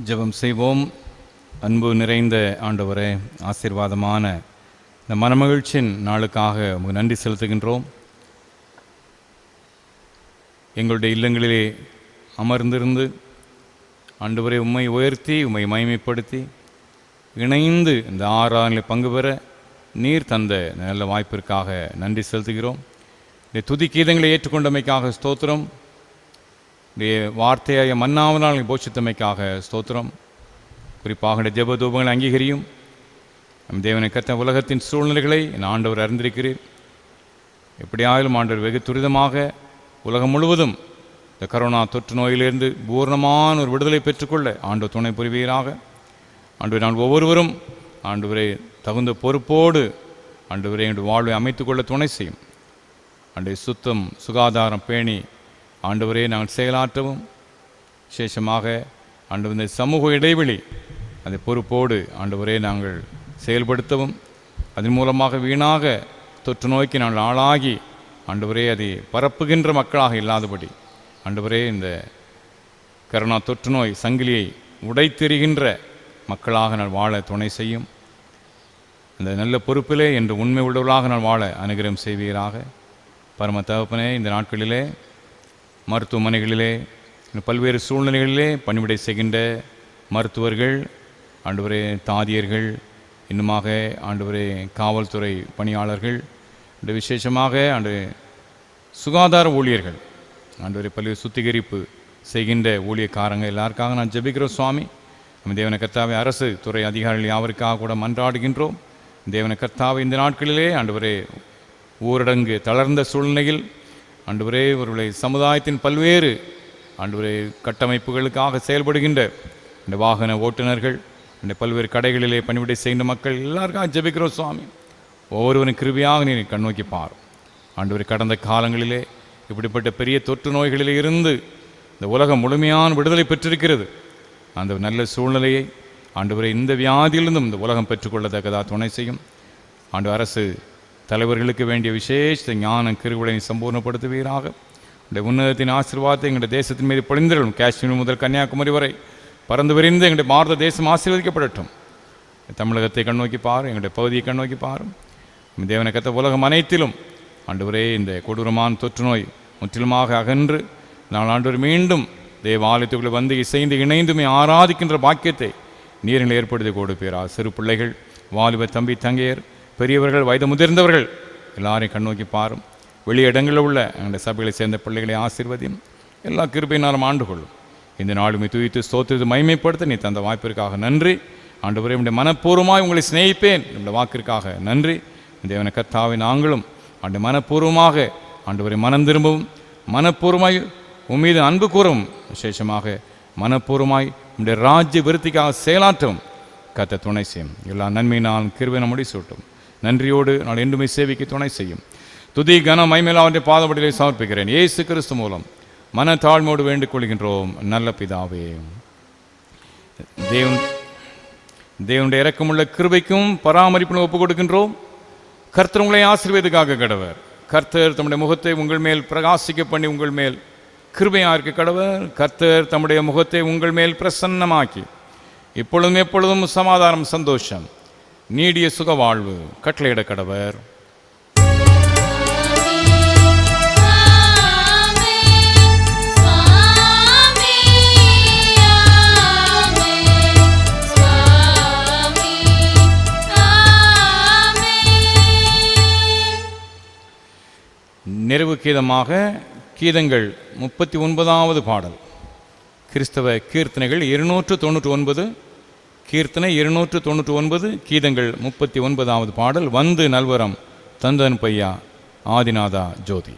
ஜெபம் செய்வோம். அன்பு நிறைந்த ஆண்டவரே, ஆசீர்வாதமான இந்த மனமகிழ்ச்சியின் நாளுக்காக உங்களுக்கு நன்றி செலுத்துகின்றோம். எங்களுடைய இல்லங்களிலே அமர்ந்திருந்து ஆண்டவரே உம்மை உயர்த்தி உம்மை மகிமைப்படுத்தி இணைந்து இந்த ஆராதனையில் பங்கு பெற நீர் தந்த நல்ல வாய்ப்பிற்காக நன்றி செலுத்துகிறோம். இந்த துதி கீதங்களை ஏற்றுக்கொண்டமைக்காக ஸ்தோத்திரம். உடைய வார்த்தையாய மன்னாவனால் போஷித்தமைக்காக ஸ்தோத்திரம். குறிப்பாக இந்த ஜெப தூபங்களை அங்கீகரியும். நம் தேவனை கத்த உலகத்தின் சூழ்நிலைகளை என் ஆண்டவர் அறிந்திருக்கிறீர். எப்படியாயிலும் ஆண்டவர் வெகு துரிதமாக உலகம் முழுவதும் இந்த கரோனா தொற்று நோயிலிருந்து பூர்ணமான ஒரு விடுதலை பெற்றுக்கொள்ள ஆண்டவர் துணை புரிவீராக. ஆண்டவர் நான் ஒவ்வொருவரும் ஆண்டவரை தகுந்த பொறுப்போடு ஆண்டவரை எங்களுடைய வாழ்வை அமைத்துக்கொள்ள துணை செய்யும். ஆண்டவரை சுத்தம் சுகாதாரம் பேணி ஆண்டவரே நாங்கள் செயலாற்றவும், விசேஷமாக ஆண்டவர் இந்த சமூக இடைவெளி அதை பொறுப்போடு ஆண்டவரே நாங்கள் செயல்படுத்தவும், அதன் மூலமாக வீணாக தொற்று நோய்க்கு நாங்கள் ஆளாகி ஆண்டவரே அதை பரப்புகின்ற மக்களாக இல்லாதபடி ஆண்டவரே இந்த கரோனா தொற்று நோய் சங்கிலியை உடைத்தெறிகின்ற மக்களாக நான் வாழ துணை செய்யும். அந்த நல்ல பொறுப்பிலே என்று உண்மை உள்ளவர்களாக நான் வாழ அனுகிரகம் செய்வீராக. பரம தகப்பனே, இந்த நாட்களிலே மருத்துவமனைகளிலே பல்வேறு சூழ்நிலைகளிலே பணிவிடை செய்கின்ற மருத்துவர்கள், ஆண்டவரே தாதியர்கள், இன்னுமாக ஆண்டவரே காவல்துறை பணியாளர்கள், இந்த விசேஷமாக ஆண்டு சுகாதார ஊழியர்கள், ஆண்டவரே பல்வேறு சுத்திகரிப்பு செய்கின்ற ஊழியக்காரங்க எல்லாருக்காக நான் ஜெபிக்கிறோம் சுவாமி. நம்ம தேவன கர்த்தாவை அரசு துறை அதிகாரிகள் யாவருக்காக கூட மன்றாடுகின்றோம். தேவன கர்த்தாவை இந்த நாட்களிலே ஆண்டவரே ஊரடங்கு தளர்ந்த சூழ்நிலையில் ஆண்டவரே ஒருவரை சமுதாயத்தின் பல்வேறு ஆண்டவரே கட்டமைப்புகளுக்காக செயல்படுகின்ற இந்த வாகன ஓட்டுநர்கள், இந்த பல்வேறு கடைகளிலே பணிவிடை செய்கின்ற மக்கள் எல்லாருக்காக ஜெபிக்கிறோம் சுவாமி. ஒவ்வொருவரும் கிருபையாக நீ கண்ணோக்கி பார். ஆண்டவரே கடந்த காலங்களிலே இப்படிப்பட்ட பெரிய தொற்று நோய்களிலே இருந்து இந்த உலகம் முழுமையான விடுதலை பெற்றிருக்கிறது. அந்த நல்ல சூழ்நிலையை ஆண்டவரே இந்த வியாதியிலிருந்தும் இந்த உலகம் பெற்றுக்கொள்ளத்தக்கதாக துணை செய்யும். ஆண்டு அரசு தலைவர்களுக்கு வேண்டிய விசேஷ ஞான கிருபையை சம்பூர்ணப்படுத்துவீராக. இந்த உன்னதத்தின் ஆசீர்வாதத்தை எங்களுடைய தேசத்தின் மீது பொழிந்திரலும். காஷ்மீர் முதல் கன்னியாகுமரி வரை பறந்து விரிந்து எங்களுடைய பாரத தேசம் ஆசீர்வதிக்கப்படட்டும். தமிழகத்தை கண்ணோக்கி பாரும், எங்களுடைய பகுதியை கண்ணோக்கி பாரும். தேவனை கத்த உலகம் அனைத்திலும் ஆண்டவரே இந்த கொடூரமான தொற்று நோய் முற்றிலுமாக அகன்று நான் ஆண்டவர் மீண்டும் தேவாலயத்துக்குள்ளே வந்து இசைந்து இணைந்துமே ஆராதிக்கின்ற பாக்கியத்தை நீரில் ஏற்படுத்தி கொடுப்பீரா. சிறு பிள்ளைகள், வாலிப தம்பி தங்கையர், பெரியவர்கள், வயது முதிர்ந்தவர்கள் எல்லாரையும் கண்ணோக்கி பாரும். வெளி இடங்களில் உள்ள எங்களுடைய சபைகளை சேர்ந்த பிள்ளைகளை ஆசீர்வதியும். எல்லா கிருபையினாலும் ஆண்டு கொள்ளும். இந்த நாளுமே துதித்து ஸ்தோத்திரத்தை மகிமைப்படுத்த நீ தந்த வாய்ப்பிற்காக நன்றி. ஆண்டவரே உடைய மனப்பூர்வமாய் உங்களை சிநேகிப்பேன் என்னுடைய வாக்கிற்காக நன்றி. தேவன கர்த்தாவை நாங்களும் ஆண்டு மனப்பூர்வமாக ஆண்டவரை மனம் திரும்பவும், மனப்பூர்வமாய் உம்மீது அன்பு கூறவும், விசேஷமாக மனப்பூர்வமாய் உடைய ராஜ்ய விருத்திக்காக செயலாற்றவும் கத்த துணை செய்யும். எல்லா நன்மையினால் கிருபை முடி சூட்டும். நன்றியோடு நான் என்றுமே சேவிக்க துணை செய்யும். துதி கன மைமேலா அவருடைய பாதப்படிகளை சமர்ப்பிக்கிறேன். இயேசு கிறிஸ்து மூலம் மன தாழ்மையோடு வேண்டிக் கொள்கின்றோம் நல்ல பிதாவே. தேவனுடைய இரக்கமுள்ள கிருபைக்கும் பராமரிப்பும் ஒப்புக் கொடுக்கின்றோம். கர்த்தர் உங்களை ஆசீர்வதிக்காக கடவர். கர்த்தர் தம்முடைய முகத்தை உங்கள் மேல் பிரகாசிக்க பண்ணி உங்கள் மேல் கிருபையாக இருக்க கடவர். கர்த்தர் தம்முடைய முகத்தை உங்கள் மேல் பிரசன்னமாக்கி இப்பொழுதும் எப்பொழுதும் சமாதானம், சந்தோஷம், நீடிய சுக வாழ்வு கட்டளையிட கடவர். நிறைவு கீதமாக கீதங்கள் 39வது பாடல், கிறிஸ்தவ கீர்த்தனைகள் 299, கீர்த்தனை 299, கீதங்கள் 39வது பாடல். வந்து நல்வரம் தந்தன் பையா ஆதிநாதா ஜோதி.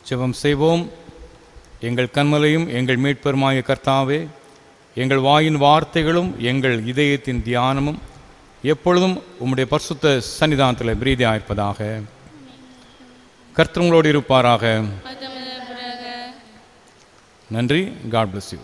ஜெபம் செய்வோம். எங்கள் கன்மலையும் எங்கள் மீட்பெருமாய கர்த்தாவே, எங்கள் வாயின் வார்த்தைகளும் எங்கள் இதயத்தின் தியானமும் எப்பொழுதும் உம்முடைய பரிசுத்த சன்னிதானத்தில் பிரீதியாயிருப்பதாக. கர்த்தர் உங்களோடு இருப்பாராக. நன்றி. God bless you.